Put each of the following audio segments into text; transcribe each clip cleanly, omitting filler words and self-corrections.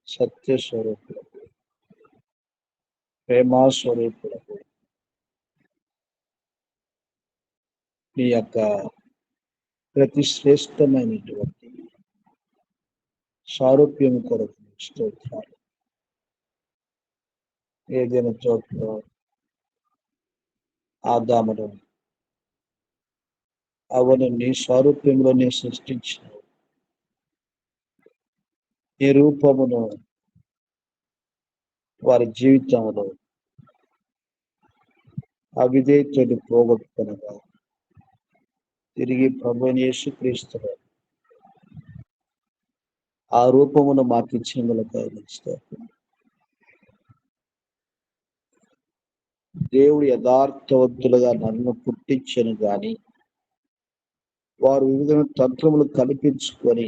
సత్య స్వరూపులకు, ప్రేమా స్వరూపులకు మీ యొక్క ప్రతి శ్రేష్టమైనటువంటి సారూప్యం కొరకు స్తోత్రాలు. ఏదైనా చోట్ల ఆదామును అవను నీ స్వరూప్యంలోనే సృష్టించిన ఈ రూపమును వారి జీవితంలో అవిధేయతను పోగొట్టుకునగా తిరిగి ప్రభువైన యేసుక్రీస్తును ఆ రూపమును మాకు ఇచ్చినందులకై స్తోత్రం. దేవుడు యథార్థవంతులుగా నన్ను పుట్టించను గాని వారు వివిధ తంత్రములు కల్పించుకొని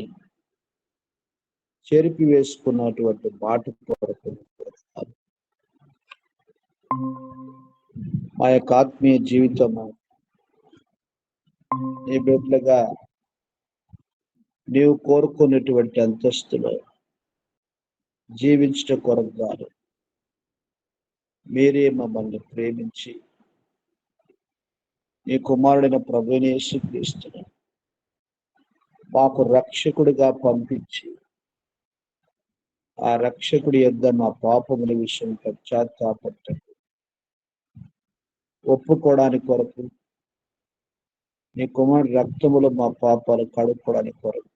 చెరిపి వేసుకున్నటువంటి మాట కొరకు మా యొక్క ఆత్మీయ జీవితము నీ బిడ్డలుగా నీవు కోరుకున్నటువంటి అంతస్తులో జీవించడం కొరకు కాదు, మీరే మమ్మల్ని ప్రేమించి నీ కుమారుడైన ప్రభువైన యేసుక్రీస్తును మాకు రక్షకుడిగా పంపించి ఆ రక్షకుడి యొద్ద మా పాపముల విషయం పశ్చాత్తాపడటం ఒప్పుకోవడానికి కొరకు నీ కుమారుడి రక్తములో మా పాపాలు కడుక్కోవడానికి కొరకు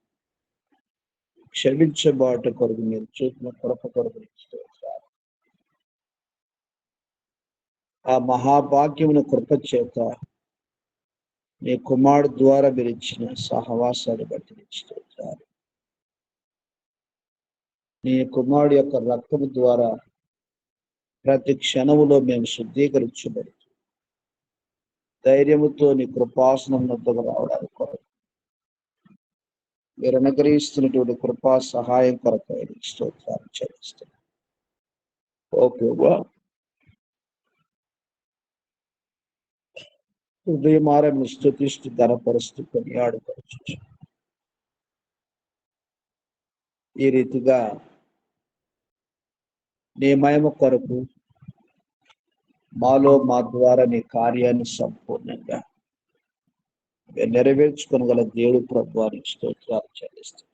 క్షమించబాట కొరకు మీరు చూపిన కృప కొరకు ఆ మహాభాగ్యమున కృప చేత నీ కుమారుడు ద్వారా మీరు ఇచ్చిన సహవాసాన్ని బట్టి ఇస్తారు. నీ కుమారుడు యొక్క రక్తము ద్వారా ప్రతి క్షణములో మేము శుద్ధీకరించబడి ధైర్యముతో నీ కృపాసనం వద్దకు రావడానికి కొరకు మీరు అనుగ్రహిస్తున్నటువంటి కృపా సహాయం కొరకు స్తోత్రాలు చెల్లిస్తాం. ఓకేవా హృదయమారము స్తుతిస్తూ ధనపరుస్తూ కొనియాడపరచు. ఈ రీతిగా నీ మహిమ కొరకు మాలో మా ద్వారా నీ కార్యాన్ని సంపూర్ణంగా నెరవేర్చుకోగల దేవుడు ప్రభువానికి స్తోత్రాలు చెల్లిస్తాం.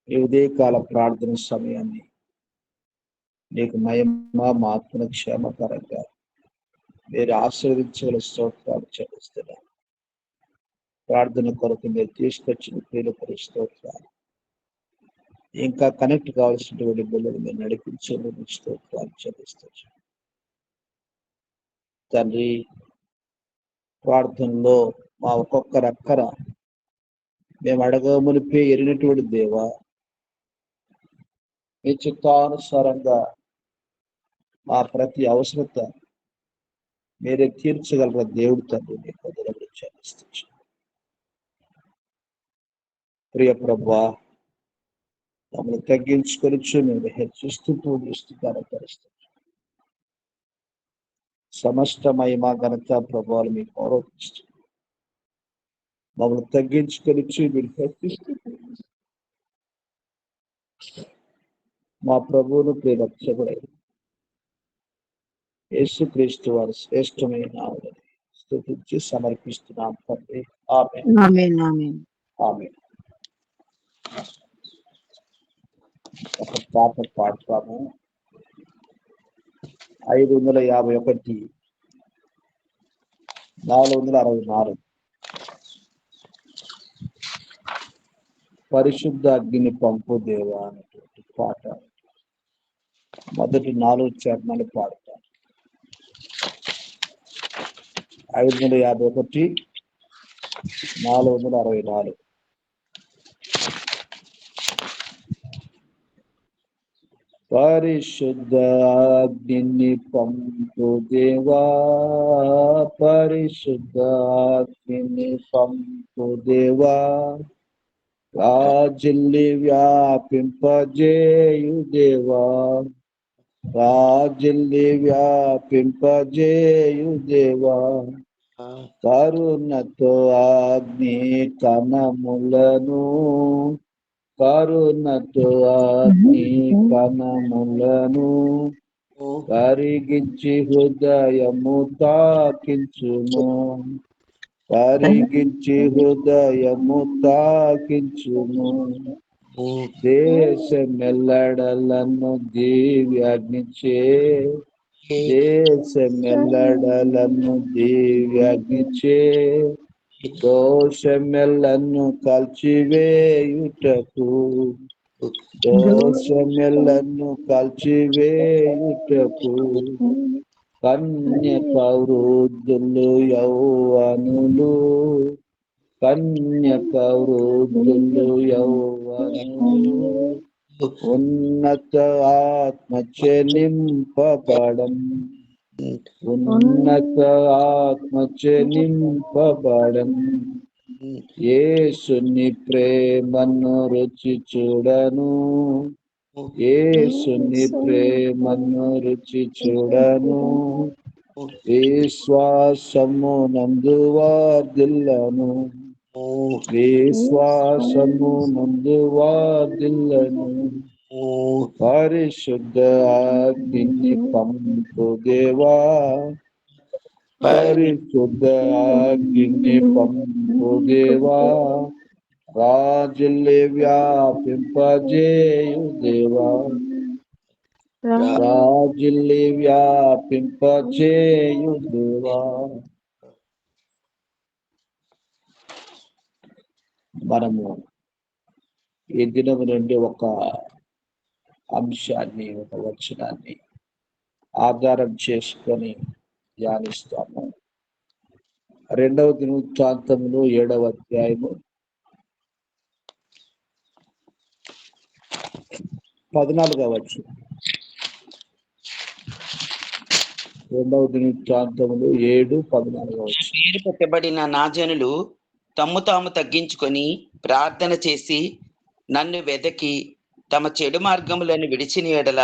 ఈ ఉదయకాల ప్రార్థన సమయాన్ని నీకు మహిమ మా ఆత్మను క్షేమకరంగా మీరు ఆశీర్వదించగల స్తోత్రాలు చెల్లిస్తున్నాను. ప్రార్థన కొరకు మీరు తీసుకొచ్చిన ప్రియుల స్తోత్రాలు ఇంకా కనెక్ట్ కావాల్సినటువంటి బిడ్డలు మీరు నడిపించేందుకు స్తోత్రాలు చెల్లిస్తాను. తండ్రి, ప్రార్థనలో మా ఒక్కొక్కరు అక్కర మేము అడగమునిపై ఎరిగినటువంటి దేవా, మీ చిత్తానుసారంగా మా ప్రతి అవసరత మీరే తీర్చగలరా దేవుడు తండ్రి మీకు వదలబడి చెల్లిస్తాను. ప్రియ ప్రభువా, మమ్మల్ని తగ్గించుకొనిచ్చు మీరు హెచ్చిస్తూ పూజిస్తూ ఘనపరుస్తాం. సమస్త మహిమ ఘనత ప్రభావాలు మీకు ఆరోపిస్తూ మమ్మల్ని తగ్గించుకొనిచ్చు మీరు హెచ్చిస్తూ మా ప్రభువును ప్రియరక్షకుడై యేసుక్రీస్తు వారి శ్రేష్టమైన నామమున స్తుతించి సమర్పిస్తున్నాం తండ్రి. ఆమేన్. ఆమేన్. ఒక పాట పాడతాము. 551 464 పరిశుద్ధ అగ్ని పంపు దేవా అనేటువంటి పాట మొదటి 4 చరణాలు పాడతాను. 551 464 పరిశుద్ధ అగ్ని పంపు దేవా, పరిశుద్ధ అగ్ని పంపు దేవా, రాజిల్లి వ్యాపింపజేయు దేవా, రాజిల్లి వ్యాపింపజేయు దేవా, కరుణతో అగ్ని కణములను కరుణతో అగ్ని కణములను కరిగించి హృదయము తాకించుము, కరిగించి హృదయము తాకించుము. దేశమెల్లడలను దివ్యాగ్నిచే, దేశమెల్లడలను దివ్యాగ్నిచే, దోషమెల్లను కాల్చివేయుటకు, దోషమెల్లను కాల్చివేయుటకు కన్యక వృద్ధులు యౌవనులు, కన్యక వృద్ధులు యౌవనులు ఉన్నత ఆత్మచే నింపబడం, ఉన్నత ఆత్మచే నింపబడం. యేసుని ప్రేమను రుచి చూడను, యేసుని ప్రేమను రుచి చూడను, విశ్వాసము నందు వర్ధిల్లను, విశ్వాసము నందు వర్ధిల్లను. పరిశుద్ధ అగ్ని పంపు దేవా, పరిశుద్ధ అగ్ని పంపు దేవా, రాజుల్ని వ్యాపింపజేయు దేవా, రాజుల్ని వ్యాపింపజేయు దేవా. మనము ఈ దినము నుండి ఒక అంశాన్ని, ఒక వచనాన్ని ఆధారం చేసుకొని ధ్యానిస్తాము. 2వ దినవృత్తాంతములు 7వ అధ్యాయము 14వ వచనం. 2వ దినవృత్తాంతములు 7:14 వచనం. పేరు పెట్టబడిన నా జనులు తమ్ము తాము తగ్గించుకొని ప్రార్థన చేసి నన్ను వెదకి తమ చెడు మార్గములను విడిచిన ఎడల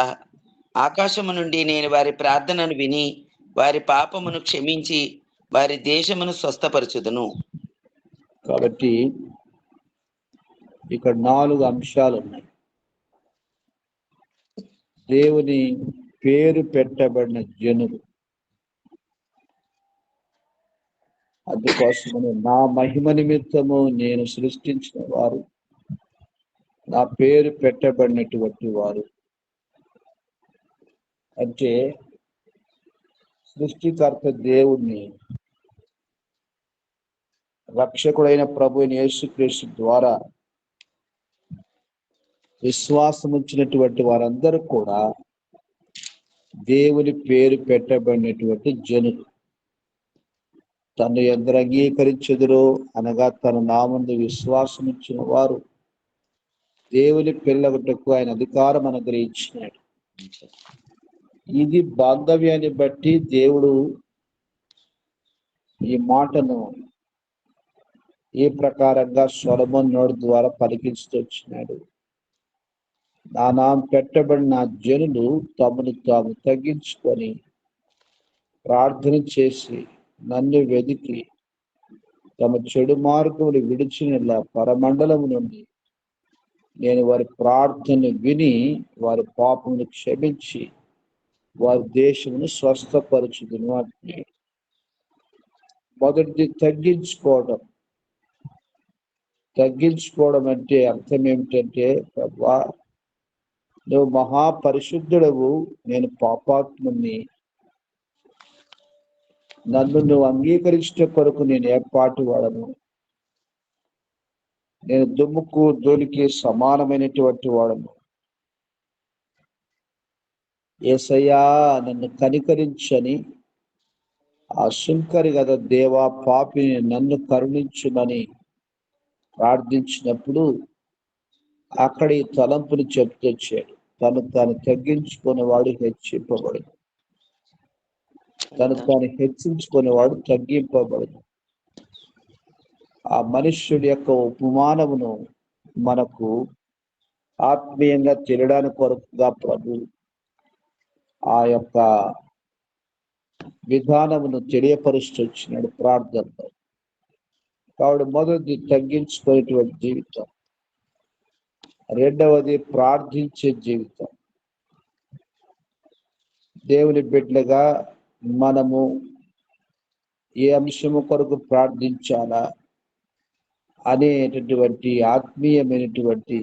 ఆకాశము నుండి నేను వారి ప్రార్థనను విని వారి పాపమును క్షమించి వారి దేశమును స్వస్థపరచుదును. కాబట్టి ఇక్కడ 4 అంశాలు ఉన్నాయి. దేవుని పేరు పెట్టబడిన జనులు, అందుకోసమని నా మహిమ నిమిత్తము నేను సృష్టించిన వారు, నా పేరు పెట్టబడినటువంటి వారు. అంటే సృష్టికర్త దేవుణ్ణి, రక్షకుడైన ప్రభువైన యేసుక్రీస్తు ద్వారా విశ్వాసం ఉంచినటువంటి వారందరూ కూడా దేవుని పేరు పెట్టబడినటువంటి జనులు. తను ఎందరు అంగీకరించెదరో అనగా తన నామందు విశ్వాసం ఇచ్చిన వారు దేవుని పిల్లగుటకు ఆయన అధికారం అనుగ్రహించినాడు. ఇది బాంధవ్యాన్ని బట్టి దేవుడు ఈ మాటను ఈ ప్రకారంగా సొలొమోను నోటి ద్వారా పలికిస్తూ వచ్చినాడు. నా నామం పెట్టబడిన జనులు తమను తాము తగ్గించుకొని ప్రార్థన చేసి నన్ను వెదికి తమ చెడు మార్గములు విడిచిన పరమండలము నుండి నేను వారి ప్రార్థన విని వారి పాపమును క్షమించి వారి దేశమును స్వస్థపరచుదును అంటున్నాడు. మొదటిది తగ్గించుకోవడం. తగ్గించుకోవడం అంటే అర్థం ఏమిటంటే, ప్రభువా నువ్వు మహాపరిశుద్ధుడవు, నేను పాపాత్ముని, నన్ను నువ్వు అంగీకరించిన కొరకు నేను ఏర్పాటు వాడను, నేను దుమ్ముకు ధూళికి సమానమైనటువంటి వాడను. యేసయ్యా నన్ను కనికరించని ఆ సుంకరి గద దేవా పాపిని నన్ను కరుణించుమని ప్రార్థించినప్పుడు అక్కడ ఈ తలంపుని చెప్తొచ్చాడు. తను తాను తగ్గించుకునేవాడు హెచ్చింపబడదు, తను తాను హెచ్చించుకునేవాడు తగ్గింపబడదు. ఆ మనుష్యుడి యొక్క ఉపమానమును మనకు ఆత్మీయంగా తెలియడానికి కొరకుగా ప్రభు ఆ యొక్క విధానమును తెలియపరుస్తూ వచ్చినాడు ప్రార్థనలో. కాబట్టి మొదటి తగ్గించుకునేటువంటి జీవితం. రెండవది ప్రార్థించే జీవితం. దేవుని బిడ్డలుగా మనము ఏ అంశము కొరకు ప్రార్థించాలా అనేటటువంటి ఆత్మీయమైనటువంటి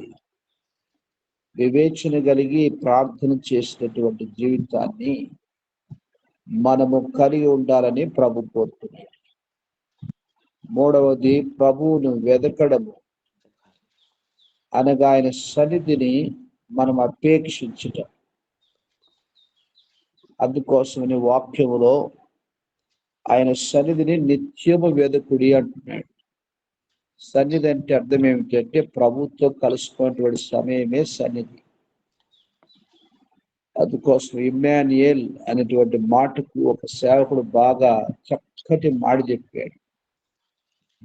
వివేచన కలిగి ప్రార్థన చేసినటువంటి జీవితాన్ని మనము కలిగి ఉండాలని ప్రభు కోరుతున్నాడు. మూడవది ప్రభువును వెదకడము అనగా ఆయన సన్నిధిని మనం అపేక్షించటం. అందుకోసమని వాక్యములో ఆయన సన్నిధిని నిత్యము వెదకుడి అంటున్నాడు. సన్నిధి అంటే అర్థం ఏమిటంటే ప్రభుత్వం కలుసుకున్నటువంటి సమయమే సన్నిధి. అందుకోసం ఇమ్మాన్యుయేల్ అనేటువంటి మాటకు ఒక సేవకుడు బాగా చక్కటి మాట చెప్పాడు.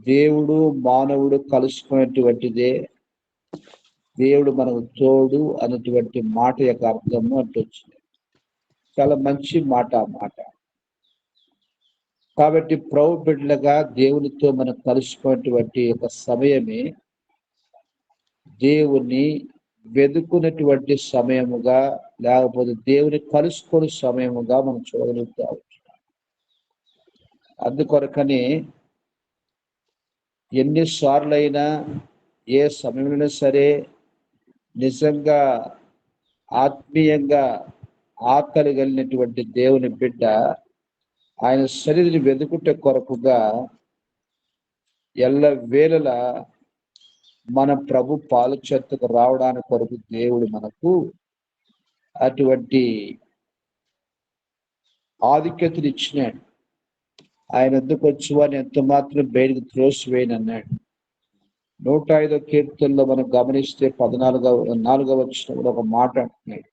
దేవుడు మానవుడు కలుసుకున్నటువంటిదే దేవుడు మనకు తోడు అనేటువంటి మాట యొక్క అర్థము అంటొచ్చింది. చాలా మంచి మాట ఆ మాట. కాబట్టి ప్రభు బిడ్డలుగా దేవునితో మనం కలుసుకున్నటువంటి ఒక సమయమే దేవుని వెతుకున్నటువంటి సమయముగా, లేకపోతే దేవుని కలుసుకునే సమయముగా మనం చూడగలుగుతాం. అందుకొరకనే ఎన్నిసార్లైనా ఏ సమయంలో సరే నిజంగా ఆత్మీయంగా ఆకలి కలిగినటువంటి దేవుని బిడ్డ ఆయన సన్నిధిని వెతుకుట కొరకుగా ఎల్ల వేళలా మన ప్రభు పాలు చెత్తకు రావడానికి కొరకు దేవుడు మనకు అటువంటి ఆధిక్యతను ఇచ్చినాడు. ఆయన ఎందుకు వచ్చువని ఎంత మాత్రం బయటకు త్రోసివేయనన్నాడు. 105వ కీర్తనలో మనం గమనిస్తే 4వ వచనంలో ఒక మాట అంటున్నాడు.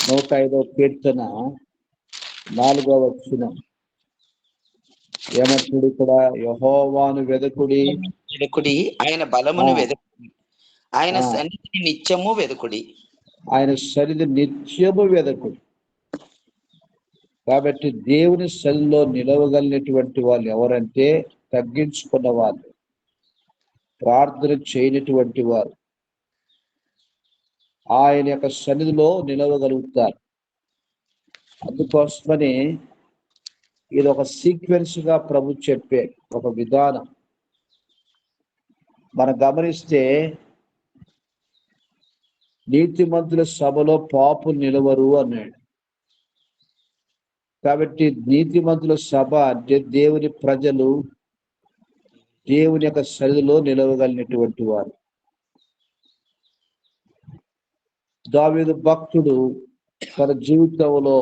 105వ కీర్తన 4వ వచనం ఏమంటున్నాడు ఇక్కడ? యెహోవాను వెదకుడి, ఆయన బలమును వెదకుడి, ఆయన సన్నిధిని నిత్యము వెదకుడి. ఆయన సన్నిధి నిత్యము వెదకుడి. కాబట్టి దేవుని సన్నిధిలో నిలవగలిగినటువంటి వాళ్ళు ఎవరంటే తగ్గించుకున్న వాళ్ళు, ప్రార్థన చేయనటువంటి వారు ఆయన యొక్క సన్నిధిలో నిలవగలుగుతారు. అందుకోసమని ఇది ఒక సీక్వెన్స్ గా ప్రభు చెప్పే ఒక విధానం. మనం గమనిస్తే నీతిమంతుల సభలో పాపులు నిలవరు అన్నాడు. కాబట్టి నీతిమంతుల సభ అంటే దేవుని ప్రజలు దేవుని యొక్క సన్నిధిలో నిలవగలిగినటువంటి వారు. దావీదు భక్తుడు తన జీవితంలో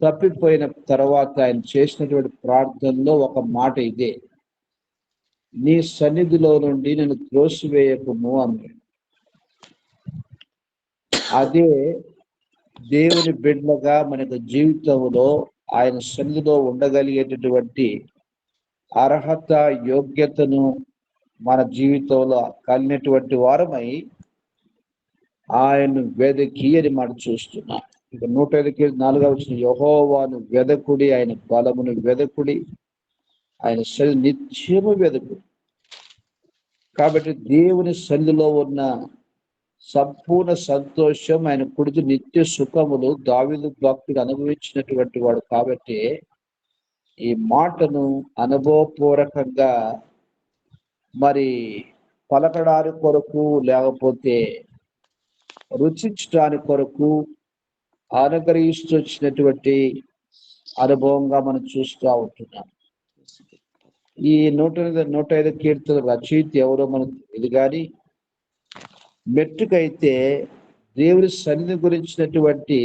తప్పిపోయిన తర్వాత ఆయన చేసినటువంటి ప్రార్థనలో ఒక మాట ఇదే: నీ సన్నిధిలో నుండి నేను త్రోసివేయకుము అన్నాడు. అదే దేవుని బిడ్డగా మనకు జీవితంలో ఆయన సన్నిధిలో ఉండగలిగేటటువంటి అర్హత, యోగ్యతను మన జీవితంలో కలిగినటువంటి వారమై ఆయన వెదకి అని మనం చూస్తున్నాం. ఇక 105వ వచనం, యెహోవాను వెదకుడి, ఆయన బలమును వెదకుడి, ఆయన సన్నిధి నిత్యము వెదకుడి. కాబట్టి దేవుని సన్నిధిలో ఉన్న సంపూర్ణ సంతోషం, ఆయన కుడి నిత్య సుఖములు దావీదు భక్తుడు అనుభవించినటువంటి వాడు. కాబట్టి ఈ మాటను అనుభవపూర్వకంగా మరి పలకడానికి కొరకు, లేకపోతే రుచించడానికి కొరకు అనుగ్రహిస్తూ వచ్చినటువంటి అనుభవంగా మనం చూస్తూ ఉంటున్నాం. ఈ 105 కీర్తన రచయిత ఎవరో మనకు ఇది కానీ, మెట్టుకైతే దేవుని సన్నిధి గురించినటువంటి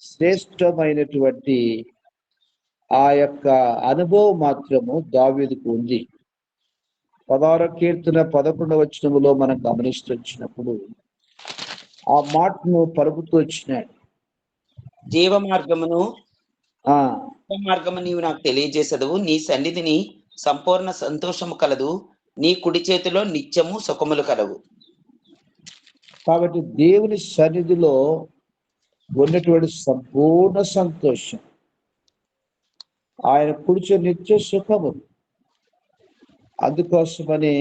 శ్రేష్టమైనటువంటి ఆ యొక్క అనుభవం మాత్రము దావీదుకు ఉంది. 16వ కీర్తన 11వ వచనములో మనం గమనిస్తూ వచ్చినప్పుడు ఆ మాటను పలుకుతూ వచ్చినాడు. జీవ మార్గము నీవు నాకు తెలియజేసదు, నీ సన్నిధిని సంపూర్ణ సంతోషము కలదు, నీ కుడి చేతిలో నిత్యము సుఖములు కలవు. కాబట్టి దేవుని సన్నిధిలో ఉన్నటువంటి సంపూర్ణ సంతోషం, ఆయన కుడిచే నిత్య సుఖము. అందుకోసమని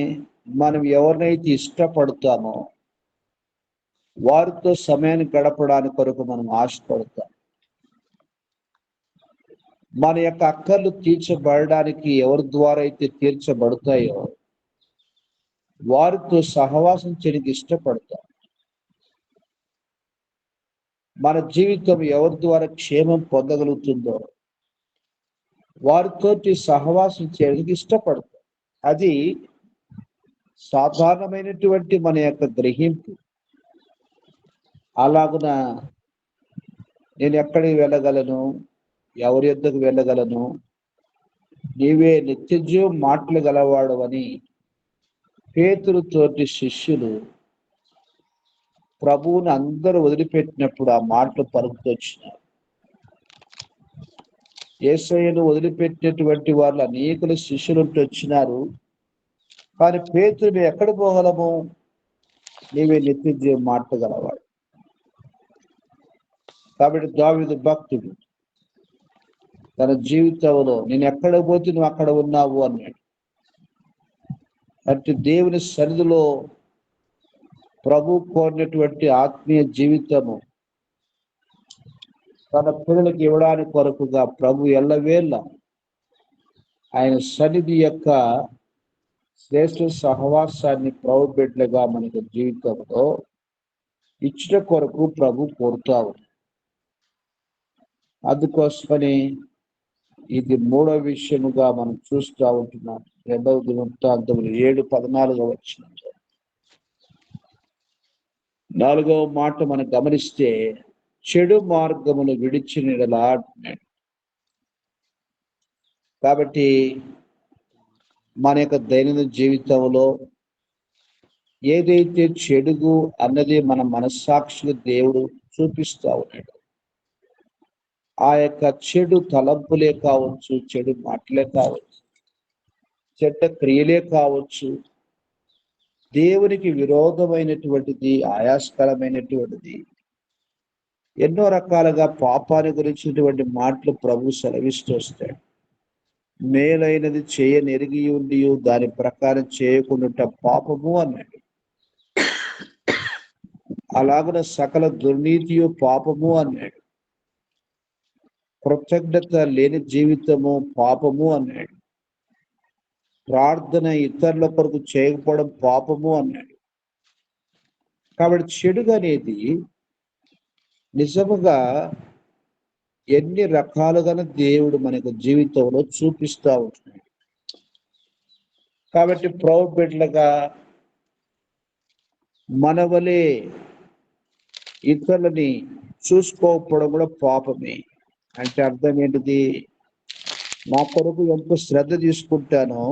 మనం ఎవరినైతే ఇష్టపడతామో వారితో సమయాన్ని గడపడానికి కొరకు మనం ఆశపడతాం. మన యొక్క అక్కర్లు తీర్చబడడానికి ఎవరి ద్వారా అయితే తీర్చబడతాయో వారితో సహవాసం చేయడానికి ఇష్టపడతాం. మన జీవితం ఎవరి ద్వారా క్షేమం పొందగలుగుతుందో వారితోటి సహవాసం చేయడానికి ఇష్టపడతాం. అది సాధారణమైనటువంటి మన యొక్క గ్రహింపు. అలాగున నేను ఎక్కడికి వెళ్ళగలను, ఎవరి యొద్దకు వెళ్ళగలను, నీవే నిత్యజీవం మాటలు గలవాడు అని పేతురుతోటి శిష్యులు ప్రభువుని అందరూ వదిలిపెట్టినప్పుడు ఆ మాటలు పలుకుతొచ్చినారు. యేసయ్యను వదిలిపెట్టినటువంటి వాళ్ళు అనేకులు శిష్యులు వచ్చినారు. కానీ పేతురు ఎక్కడ పోగలము, నీవే నిత్యజీవం మాటలు గలవాడు. కాబట్టి దావీదు భక్తుడు తన జీవితంలో నేను ఎక్కడ పోతే నువ్వు అక్కడ ఉన్నావు అన్నాడు. అట్టి దేవుని సన్నిధిలో ప్రభు కోరినటువంటి ఆత్మీయ జీవితము తన పిల్లలకు ఇవ్వడానికి కొరకుగా ప్రభు ఎల్లవేళ ఆయన సన్నిధి యొక్క శ్రేష్ఠ సహవాసాన్ని ప్రభు బిడ్డలుగా మనకు జీవితంలో ఇచ్చిన కొరకు ప్రభు కోరుతా ఉంది. అందుకోసమని ఇది మూడో విషయముగా మనం చూస్తూ ఉంటున్నాం. 2వ దినవృత్తాంతములు 7:14 వచనంలో 4వ మాట మనం గమనిస్తే చెడు మార్గమును విడిచిన యెడల అంటున్నాడు. కాబట్టి మన యొక్క దైనందిన జీవితంలో ఏదైతే చెడుగు అన్నది మన మనస్సాక్షిగా దేవుడు చూపిస్తా ఉన్నాడు. ఆ యొక్క చెడు తలంపులే కావచ్చు, చెడు మాటలే కావచ్చు, చెడ్డ క్రియలే కావచ్చు, దేవునికి విరోధమైనటువంటిది, ఆయాస్కరమైనటువంటిది, ఎన్నో రకాలుగా పాపాన్ని గురించినటువంటి మాటలు ప్రభు సెలవిస్తూ వస్తాడు. మేలైనది చేయనెరిగి ఉండి దాని ప్రకారం చేయకుండా పాపము అన్నాడు. అలాగున సకల దుర్నీతియు పాపము అన్నాడు. కృతజ్ఞత లేని జీవితము పాపము అన్నాడు. ప్రార్థన ఇతరుల కొరకు చేయకపోవడం పాపము అన్నాడు. కాబట్టి చెడుగా అనేది నిజముగా ఎన్ని రకాలుగా దేవుడు మనకు జీవితంలో చూపిస్తూ ఉంటున్నాడు. కాబట్టి ప్రభు బిడ్డలుగా మన వలె ఇతరులని చూసుకోకపోవడం కూడా పాపమే. అంటే అర్థం ఏంటిది, నా కొరకు ఎంతో శ్రద్ధ తీసుకుంటానో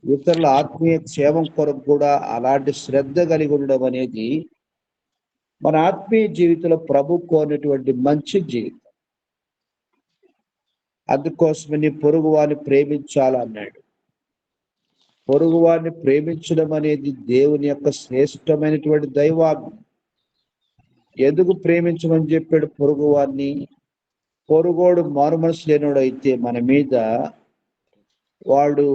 ఇతరుల ఆత్మీయ క్షేమం కొరకు కూడా అలాంటి శ్రద్ధ కలిగి ఉండడం అనేది మన ఆత్మీయ జీవితంలో ప్రభు కోరినటువంటి మంచి జీవితం. అందుకోసమని పొరుగు వారిని ప్రేమించాలన్నాడు. పొరుగు వారిని ప్రేమించడం అనేది దేవుని యొక్క శ్రేష్టమైనటువంటి దైవాజ్ఞ. ఎందుకు ప్రేమించమని చెప్పాడు పొరుగు వారిని? పొరుగోడు మారు మనసు లేనోడు అయితే మన మీద వాడు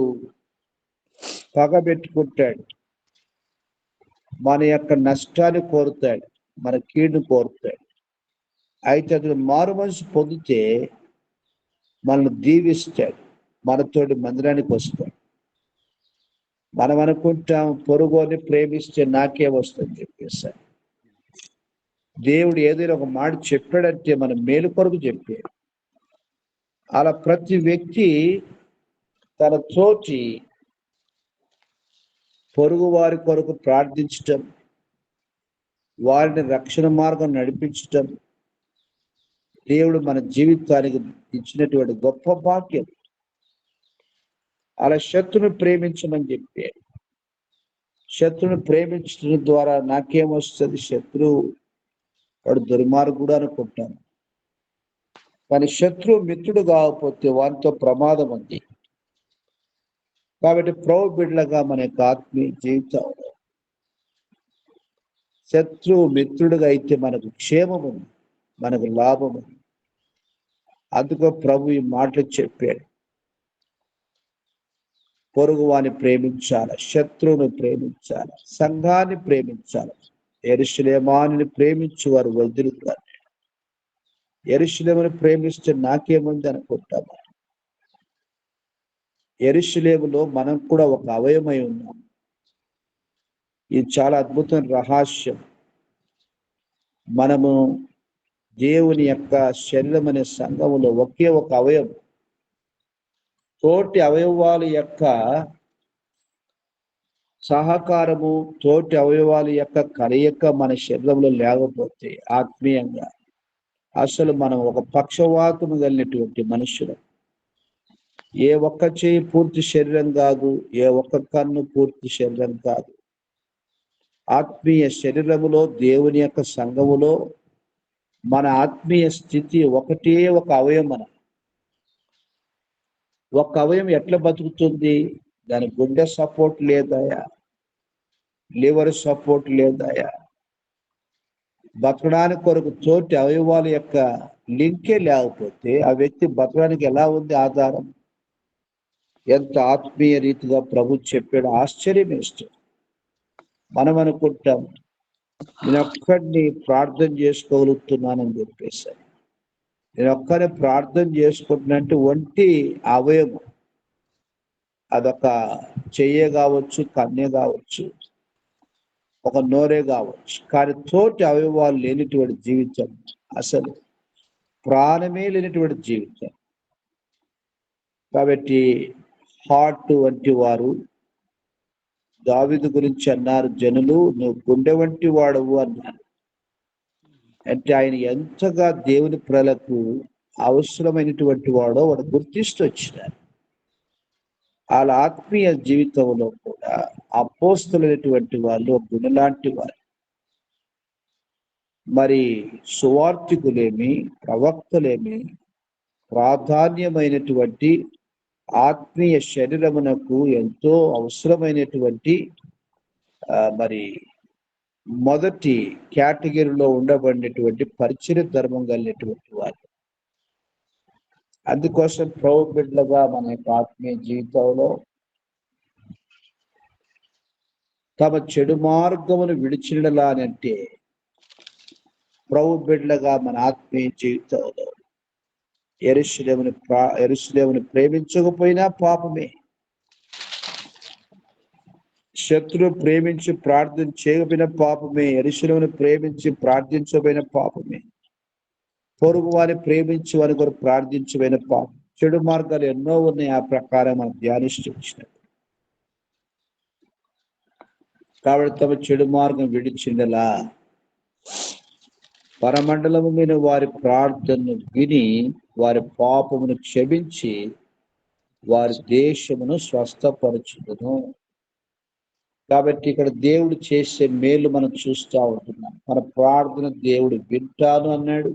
పగబెట్టుకుంటాడు, మన యొక్క నష్టాన్ని కోరుతాడు, మన కీడును కోరుతాడు. అయితే అతను మారు మనసు పొందితే మనల్ని దీవిస్తాడు, మనతోటి మందిరానికి వస్తాడు. మనం అనుకుంటాం పొరుగోని ప్రేమిస్తే నాకే వస్తుంది చెప్పేసాడు. దేవుడు ఏదైనా ఒక మాట చెప్పాడంటే మన మేలు కొరకు చెప్పాడు. అలా ప్రతి వ్యక్తి తన తోటి పొరుగు వారి కొరకు ప్రార్థించటం, వారిని రక్షణ మార్గం నడిపించటం దేవుడు మన జీవితానికి ఇచ్చినటువంటి గొప్ప భాగ్యం. అలా శత్రుని ప్రేమించమని చెప్పాడు. శత్రుని ప్రేమించడం ద్వారా నాకేమొస్తుంది? శత్రువు వాడు దుర్మార్గుడు అనుకుంటాను. కానీ శత్రువు మిత్రుడు కాకపోతే వారితో ప్రమాదం ఉంది. కాబట్టి ప్రభు బిడ్డలుగా మన యొక్క ఆత్మీయ జీవితంలో శత్రువు మిత్రుడుగా అయితే మనకు క్షేమం ఉంది, మనకు లాభం ఉంది. అందుకో ప్రభు ఈ మాటలు చెప్పాడు. పొరుగువాని ప్రేమించాలి, శత్రువును ప్రేమించాలి, సంఘాన్ని ప్రేమించాలి. యెరూషలేముని ప్రేమించు వారు వదిలిగారు. యెరూషలేమును ప్రేమిస్తే నాకేముంది అనుకుంటామా? యెరూషలేములో మనం కూడా ఒక అవయవమై ఉన్నాం. ఇది చాలా అద్భుతమైన రహస్యం. మనము దేవుని యొక్క శరీరం అనే సంఘములో ఒకే ఒక అవయవం. తోటి అవయవాల యొక్క సహకారము, తోటి అవయవాల యొక్క కలయిక మన శరీరంలో లేకపోతే ఆత్మీయంగా అసలు మనం ఒక పక్షవాతము కలిగినటువంటి మనుషులు. ఏ ఒక్క చేయి పూర్తి శరీరం కాదు, ఏ ఒక్క కన్ను పూర్తి శరీరం కాదు. ఆత్మీయ శరీరములో, దేవుని యొక్క సంఘములో మన ఆత్మీయ స్థితి ఒకటే ఒక అవయవం. ఒక అవయవం ఎట్లా బతుకుతుంది? దాని గుండె సపోర్ట్ లేదాయా, లివర్ సపోర్ట్ లేదాయా, బతకడానికి కొరకు తోటి అవయవాల యొక్క లింకే లేకపోతే ఆ వ్యక్తి బతకడానికి ఎలా ఉంది ఆధారం? ఎంత ఆత్మీయ రీతిగా ప్రభు చెప్పాడు, ఆశ్చర్యం వేస్తుంది. మనం అనుకుంటాం నేను ఒక్కడిని ప్రార్థన చేసుకోగలుగుతున్నానని చెప్పేసి. నేను ఒక్కడే ప్రార్థన చేసుకుంటున్నంటే ఒంటి అవయవం, అదొక చెయ్యే కావచ్చు, కన్నే కావచ్చు, ఒక నోరే కావచ్చు, కానీ తోటి అవయవాలు లేనిటువంటి జీవితం అసలు ప్రాణమే లేనిటువంటి జీవితం. కాబట్టి హార్ట్ వంటి వారు దావీదు గురించి అన్నారు, జనులు నువ్వు గుండె వంటి వాడవు అన్నారు. అంటే ఆయన ఎంతగా దేవుని ప్రజలకు అవసరమైనటువంటి వాడో వాడు గుర్తిస్తూ వచ్చినారు. వాళ్ళ ఆత్మీయ జీవితంలో కూడా అపోస్తలైనటువంటి వాళ్ళు గుణలాంటి వారు. మరి సువార్థికులేమి, ప్రవక్తలేమి ప్రాధాన్యమైనటువంటి ఆత్మీయ శరీరమునకు ఎంతో అవసరమైనటువంటి మరి మొదటి కేటగిరీలో ఉండబడినటువంటి పరిచయ ధర్మం కలిగినటువంటి వారు. అందుకోసం ప్రభు బిడ్డలుగా మన యొక్క ఆత్మీయ జీవితంలో తమ చెడు మార్గమును విడిచినలా అని అంటే ప్రభు బిడ్డలుగా మన ఆత్మీయ జీవితంలో యెరూషలేమును ప్రేమించకపోయినా పాపమే, శత్రువు ప్రేమించి ప్రార్థన చేయకపోయిన పాపమే, యెరూషలేమును ప్రేమించి ప్రార్థించకపోయిన పాపమే, పొరుగు వారిని ప్రేమించి వారి కొరకు ప్రార్థించబోయిన పాపం. చెడు మార్గాలు ఎన్నో ఉన్నాయి. ఆ ప్రకారం మనం ధ్యానిస్తూ వచ్చినప్పుడు కాబట్టి తమ చెడు మార్గం విడిచిండలా పరమండలము మీద వారి ప్రార్థనను విని వారి పాపమును క్షమించి వారి దేశమును స్వస్థపరచుదును. కాబట్టి ఇక్కడ దేవుడు చేసే మేలు మనం చూస్తూ ఉంటున్నాం. మన ప్రార్థన దేవుడు వింటాను అన్నాడు.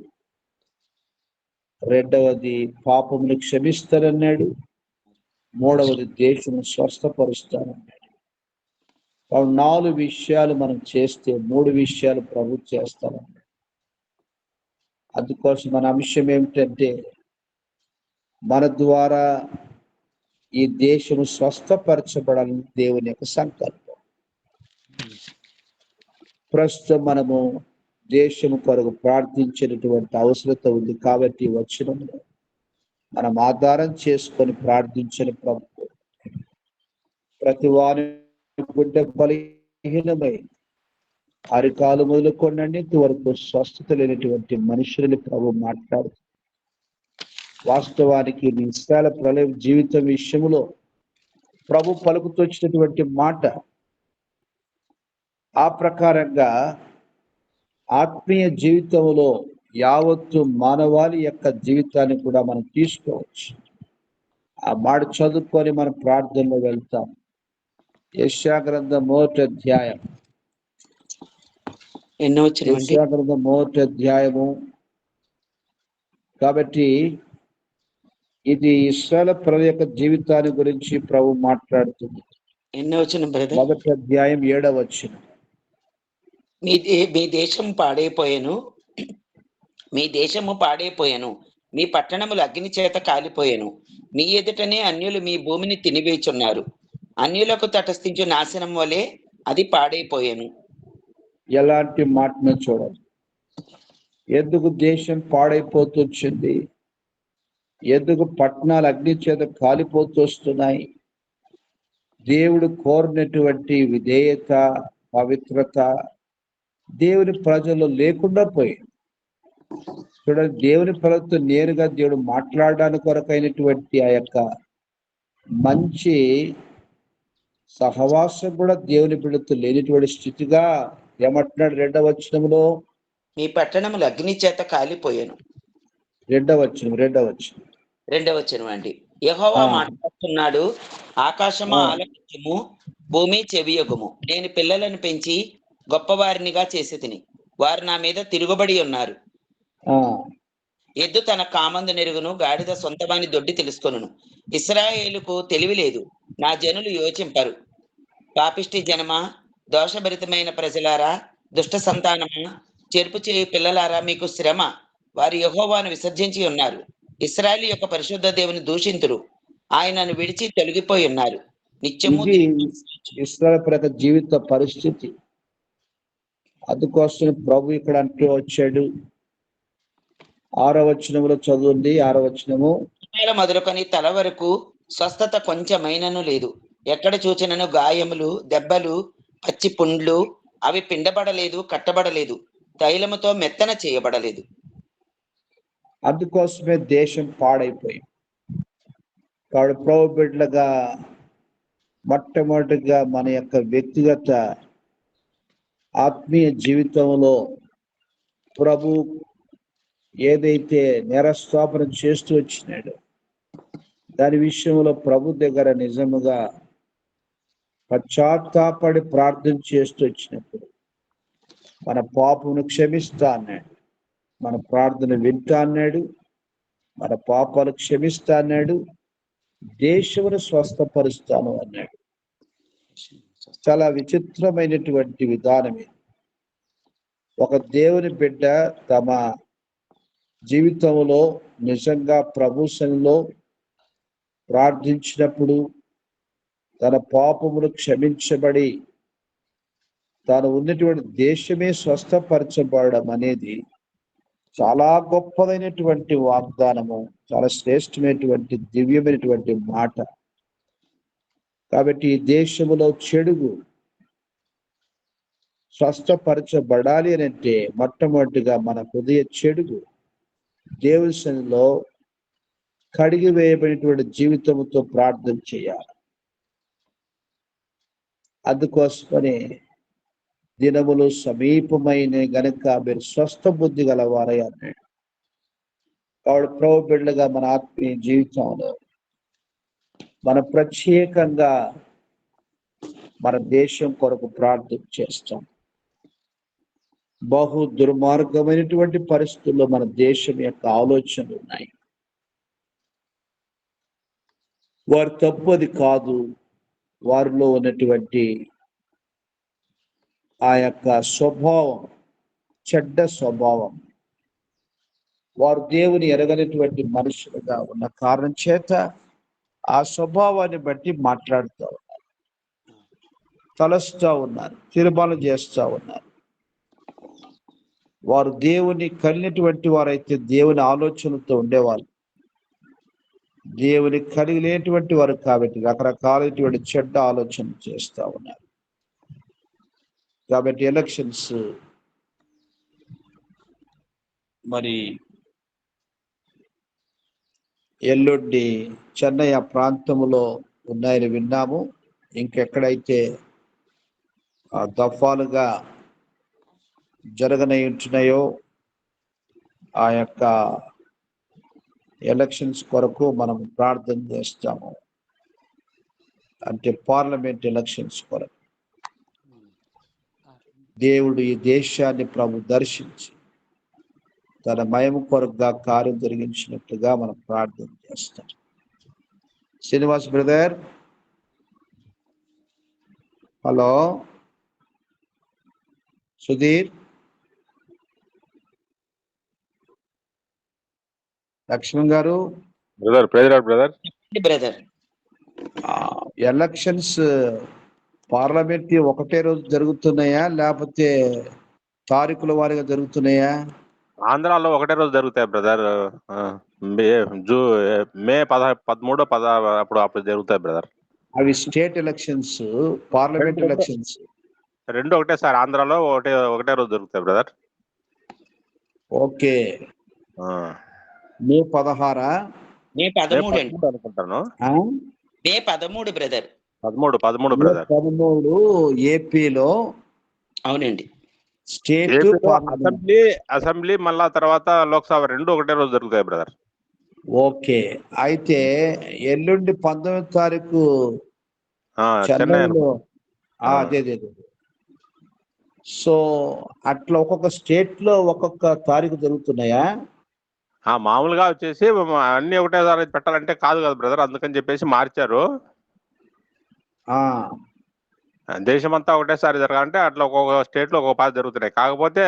రెండవది పాపమును క్షమిస్తానన్నాడు. మూడవది దేశమును స్వస్థపరుస్తానన్నాడు. 4 విషయాలు మనం చేస్తే 3 విషయాలు ప్రభు చేస్తానన్నాడు. అందుకోసం మన అంశం ఏమిటంటే మన ద్వారా ఈ దేశము స్వస్థపరచబడాలని దేవుని యొక్క సంకల్పం. ప్రస్తుతం మనము దేశము కొరకు ప్రార్థించినటువంటి అవసరత ఉంది. కాబట్టి వచనంలో మనం ఆధారం చేసుకొని ప్రార్థించిన ప్రభు ప్రతి వారి గుండె బలహీనమై అరికాలు మొదలుకొండంటి వరకు స్వస్థత లేనటువంటి మనుషులని ప్రభు మాట్లాడుతుంది. వాస్తవానికి ఇశ్రాయేలు ప్రళయ జీవితం విషయంలో ప్రభు పలుకుతూ వచ్చినటువంటి మాట ఆ ప్రకారంగా ఆత్మీయ జీవితంలో యావత్తు మానవాళి యొక్క జీవితాన్ని కూడా మనం తీసుకోవచ్చు. ఆ మాట చదువుకొని మనం ప్రార్థనలో వెళ్తాం. యెషయా గ్రంథం 1వ అధ్యాయం, యెషయా గ్రంథం 1వ అధ్యాయము. కాబట్టి ఇది ఇశ్రాయేలు ప్రజల యొక్క జీవితాన్ని గురించి ప్రభు మాట్లాడుతుంది. 1వ అధ్యాయం 7వ వచనం. మీ దేశము పాడైపోయాను, మీ దేశము పాడైపోయాను, మీ పట్టణములు అగ్ని చేత కాలిపోయాను, మీ ఎదుటనే అన్యులు మీ భూమిని తినివేచున్నారు. అన్యులకు తటస్థించు నాశనం వలె అది పాడైపోయాను. ఎలాంటి మాటను చూడాలి. ఎందుకు దేశం పాడైపోతూ వచ్చింది? ఎందుకు పట్టణాలు అగ్ని చేత కాలిపోతూ వస్తున్నాయి? దేవుడు కోరినటువంటి విధేయత, పవిత్రత దేవుని ప్రజల్లో లేకుండా పోయింది. చూడండి, దేవుని ప్రజలతో నేరుగా దేవుడు మాట్లాడడానికి కొరకైనటువంటి ఆ యొక్క మంచి సహవాసం కూడా దేవుని బిడ్డతో లేనిటువంటి స్థితిగా ఏమంటున్నాడు 2వ వచనంలో? మీ పట్టణములు అగ్ని చేత కాలిపోయాను. 2వ వచనం 2వ వచనం అండి. యెహోవా మాట్లాడుతున్నాడు, ఆకాశమా ఆ. ఆలకించుము, భూమి చెవియొగ్గుము. నేను పిల్లలను పెంచి గొప్పవారినిగా చేసి వారు నా మీద తిరుగుబడి ఉన్నారు. ఆ, ఎద్దు తన కామందు నెరుగును, గాడిద సొంతవాని దొడ్డి తెలుసుకొనును. ఇశ్రాయేలుకు తెలివి లేదు, నా జనులు యోచింపరు. పాపిష్టి జనమా, దోషభరితమైన ప్రజలారా, దుష్ట సంతానమా, చెరుపు చేయు పిల్లలారా, మీకు శ్రమ. వారు యెహోవాను విసర్జించి ఉన్నారు. ఇశ్రాయేలు యొక్క పరిశుద్ధ దేవుని దూషింతురు. ఆయనను విడిచి తొలగిపోయి ఉన్నారు. నిత్యము ఇది ఇశ్రాయేలు ప్రజల జీవిత పరిస్థితి. అందుకోసం ప్రభు ఇక్కడ అంటూ వచ్చాడు. 6వ వచనంలో చదువుంది. 6వ వచనము. మొదలుకొని తల వరకు స్వస్థత కొంచెమైనను లేదు. ఎక్కడ చూచినను గాయములు, దెబ్బలు, పచ్చి పుండ్లు. అవి పిండబడలేదు, కట్టబడలేదు, తైలముతో మెత్తన చేయబడలేదు. అందుకోసమే దేశం పాడైపోయింది. కాబట్టి ప్రభు బిడ్డలుగా మొట్టమొదటిగా మన యొక్క వ్యక్తిగత ఆత్మీయ జీవితంలో ప్రభు ఏదైతే నిరస్థాపన చేస్తూ వచ్చినాడో దాని విషయంలో ప్రభు దగ్గర నిజముగా పశ్చాత్తాపడి ప్రార్థన చేస్తూ వచ్చినప్పుడు మన పాపమును క్షమిస్తా అన్నాడు. మన ప్రార్థన వింటా అన్నాడు. మన పాపాలు క్షమిస్తా అన్నాడు. దేశమును స్వస్థపరుస్తాను అన్నాడు. చాలా విచిత్రమైనటువంటి విధానం ఇది. ఒక దేవుని బిడ్డ తమ జీవితంలో నిజంగా ప్రభు సన్నిధిలో ప్రార్థించినప్పుడు తన పాపములు క్షమించబడి తాను ఉన్నటువంటి దేశమే స్వస్థపరచబడడం అనేది చాలా గొప్పదైనటువంటి వాగ్దానము, చాలా శ్రేష్టమైనటువంటి దివ్యమైనటువంటి మాట. కాబట్టి ఈ దేశములో చెడుగు స్వస్థపరచబడాలి అని అంటే మొట్టమొదటిగా మన హృదయ చెడుగు దేవుని సన్నిధిలో కడిగి వేయబడినటువంటి జీవితంతో ప్రార్థన చేయాలి. అందుకోసమని దినములు సమీపమైన గనుక మీరు స్వస్థ బుద్ధి గలవారై అన్నాడు. కాబట్టి ప్రభు బిడ్డలుగా మన ఆత్మీయ జీవితంలో మన ప్రత్యేకంగా మన దేశం కొరకు ప్రార్థన చేస్తాం. బహు దుర్మార్గమైనటువంటి పరిస్థితుల్లో మన దేశం యొక్క ఆలోచనలు ఉన్నాయి. వారు తప్పది కాదు, వారిలో ఉన్నటువంటి ఆ యొక్క స్వభావం, చెడ్డ స్వభావం, వారు దేవుని ఎరగనటువంటి మనుషులుగా ఉన్న కారణం చేత ఆ స్వభావాన్ని బట్టి మాట్లాడుతూ ఉన్నారు, తలస్తూ ఉన్నారు, తీర్మానం చేస్తూ ఉన్నారు. వారు దేవుని కలిగినటువంటి వారైతే దేవుని ఆలోచనలతో ఉండేవాళ్ళు. దేవుని కలిగి లేనటువంటి వారు కాబట్టి రకరకాలైనటువంటి చెడ్డ ఆలోచన చేస్తూ ఉన్నారు. కాబట్టి ఎలక్షన్స్ మరి ఎల్లుండి చెన్నై ఆ ప్రాంతంలో ఉన్నాయని విన్నాము. ఇంకెక్కడైతే దఫాలుగా జరగనై ఉంటున్నాయో ఆ యొక్క ఎలక్షన్స్ కొరకు మనం ప్రార్థన చేస్తాము. అంటే పార్లమెంట్ ఎలక్షన్స్ కొరకు దేవుడు ఈ దేశాన్ని ప్రభు దర్శించి తన మహిమ కొరకుగా కార్యం జరిగించినట్టుగా మనం ప్రార్థన చేస్తాం. Srinivas brother, hello. Sudheer, Lakshman garu, brother praise Lord brother. Brother, elections parliament ఒకటే రోజు జరుగుతున్నాయా లేకపోతే తారీఖుల వారీగా జరుగుతున్నాయా? ఆంధ్రాలో ఒకటే రోజు జరుగుతాయి బ్రదర్. మే జూ మే 13 అప్పుడు జరుగుతాయి బ్రదర్. అవి స్టేట్ ఎలక్షన్స్, పార్లమెంట్ ఎలక్షన్స్ రెండు ఒకటే సార్. ఆంధ్రాలో ఒకటే రోజు జరుగుతాయి బ్రదర్. ఓకే. మే 16 మే 13 అండి. అనుకుంటాను. మే 13 బ్రదర్. 13 బ్రదర్. 13 ఏపీలో. అవునండి. స్టేట్ అసెంబ్లీ మళ్ళా తర్వాత లోక్సభ రెండు ఒకటే రోజు జరుగుతాయి బ్రదర్. ఓకే. అయితే ఎల్లుండి 19వ తారీఖు చెన్నైలో అదే. సో అట్లా ఒక్కొక్క స్టేట్ లో ఒక్కొక్క తారీఖు జరుగుతున్నాయా? మామూలుగా వచ్చేసి అన్ని ఒకటేసారి పెట్టాలంటే కాదు కదా బ్రదర్, అందుకని చెప్పేసి మార్చారు. దేశమంతా ఒకటేసారి జరగాలంటే అట్లా ఒక్కొక్క స్టేట్ లో ఒక్కొక్క పార్టీ జరుగుతున్నాయి. కాకపోతే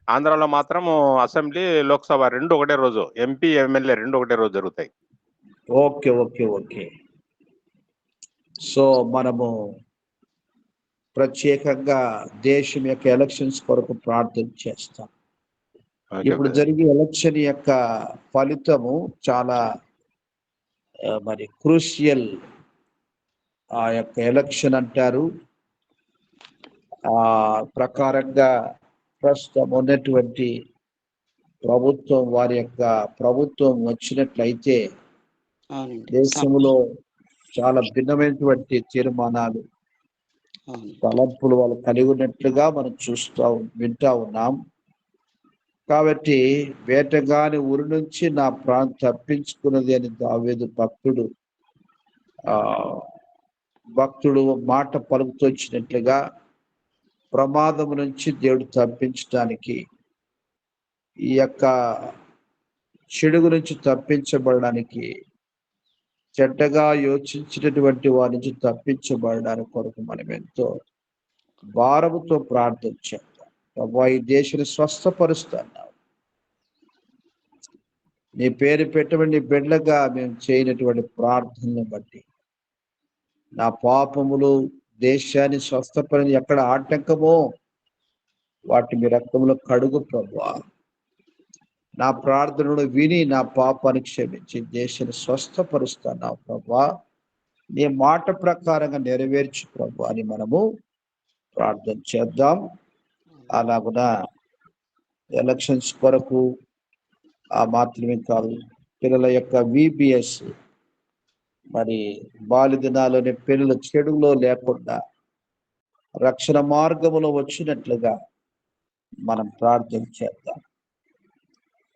ఆంధ్రాలో మాత్రం అసెంబ్లీ లోక్సభ రెండు ఒకటే రోజు, ఎంపీ ఎమ్మెల్యే రెండు ఒకటే రోజు జరుగుతాయి. Okay okay okay. సో మనము ప్రత్యేకంగా దేశం యొక్క ఎలక్షన్స్ కొరకు ప్రార్థన చేస్తాం. ఇప్పుడు జరిగే ఎలక్షన్ యొక్క ఫలితము చాలా మరి క్రూషియల్. ఆ యొక్క ఎలక్షన్ అంటారు. ఆ ప్రకారంగా ప్రస్తుతం ఉన్నటువంటి ప్రభుత్వం వారి యొక్క ప్రభుత్వం వచ్చినట్లయితే దేశంలో చాలా భిన్నమైనటువంటి తీర్మానాలు, తలంపులు వాళ్ళు కలిగి ఉన్నట్లుగా మనం వింటా ఉన్నాం. కాబట్టి వేటగాని ఊరి నుంచి నా ప్రాణం తప్పించుకున్నది అని దావీదు భక్తుడు మాట పలుకుతూ వచ్చినట్లుగా ప్రమాదం నుంచి దేవుడు తప్పించడానికి, ఈ యొక్క చెడు నుంచి తప్పించబడడానికి, చెడ్డగా యోచించినటువంటి వారి నుంచి తప్పించబడడానికి కొరకు మనం ఎంతో భారముతో ప్రార్థన చేద్దాం. ప్రభు ఈ దేశాన్ని స్వస్థపరుస్తున్నావు. నీ పేరు పెట్టబడి నీ బిడ్డగా మేము చేయనటువంటి ప్రార్థనను బట్టి నా పాపములు దేశాన్ని స్వస్థపరిని ఎక్కడ ఆటంకమో వాటి మీ రక్తంలో కడుగు ప్రభువా. నా ప్రార్థనను విని నా పాపాన్ని క్షమించి దేశాన్ని స్వస్థపరుస్తున్నావు ప్రభువా. నీ మాట ప్రకారంగా నెరవేర్చు ప్రభు అని మనము ప్రార్థన చేద్దాం. అలాగున ఎలక్షన్స్ కొరకు మాత్రమే కాదు, పిల్లల యొక్క VBS మరి బాల్య దినాల్లోని పిల్లల చెడులో లేకుండా రక్షణ మార్గములో వచ్చినట్లుగా మనం ప్రార్థన చేద్దాం.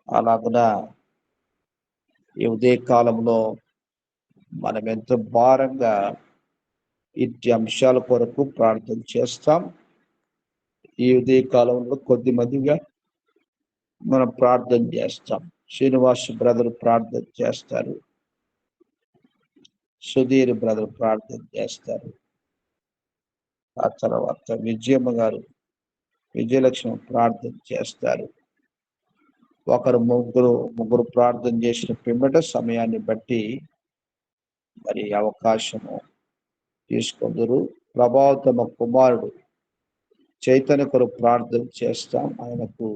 అలాగున ఈ ఉదయ కాలంలో మనం ఎంతో భారంగా ఇట్టి అంశాల కొరకు ప్రార్థన చేస్తాం. ఈ ఉదయ కాలంలో కొద్ది మందిగా మనం ప్రార్థన చేస్తాం. శ్రీనివాస్ బ్రదర్ ప్రార్థన చేస్తారు, సుధీర్ బ్రదర్ ప్రార్థన చేస్తారు, ఆ తర్వాత విజయమ్మ గారు, విజయలక్ష్మి ప్రార్థన చేస్తారు. ఒకరు ముగ్గురు ప్రార్థన చేసిన పిమ్మట సమయాన్ని బట్టి మరి అవకాశము తీసుకుందరు. ప్రభావతమ కుమారుడు చైతన్య కొరకు ప్రార్థన చేస్తాం. ఆయనకు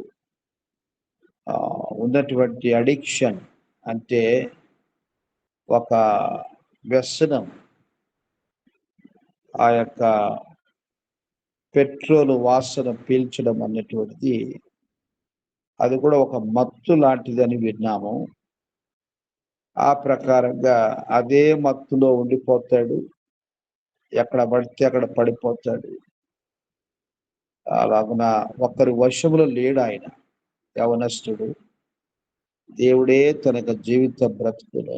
ఉన్నటువంటి అడిక్షన్ అంటే ఒక వ్యసనం, ఆ యొక్క పెట్రోల్ వాసన పీల్చడం అన్నటువంటిది అది కూడా ఒక మత్తు లాంటిదని విన్నాము. ఆ ప్రకారంగా అదే మత్తులో ఉండిపోతాడు, ఎక్కడ పడితే అక్కడ పడిపోతాడు. అలాగున ఒకరి వశములో లేడు ఆయన యవనస్తుడు. దేవుడే తనకు జీవిత బ్రతుకును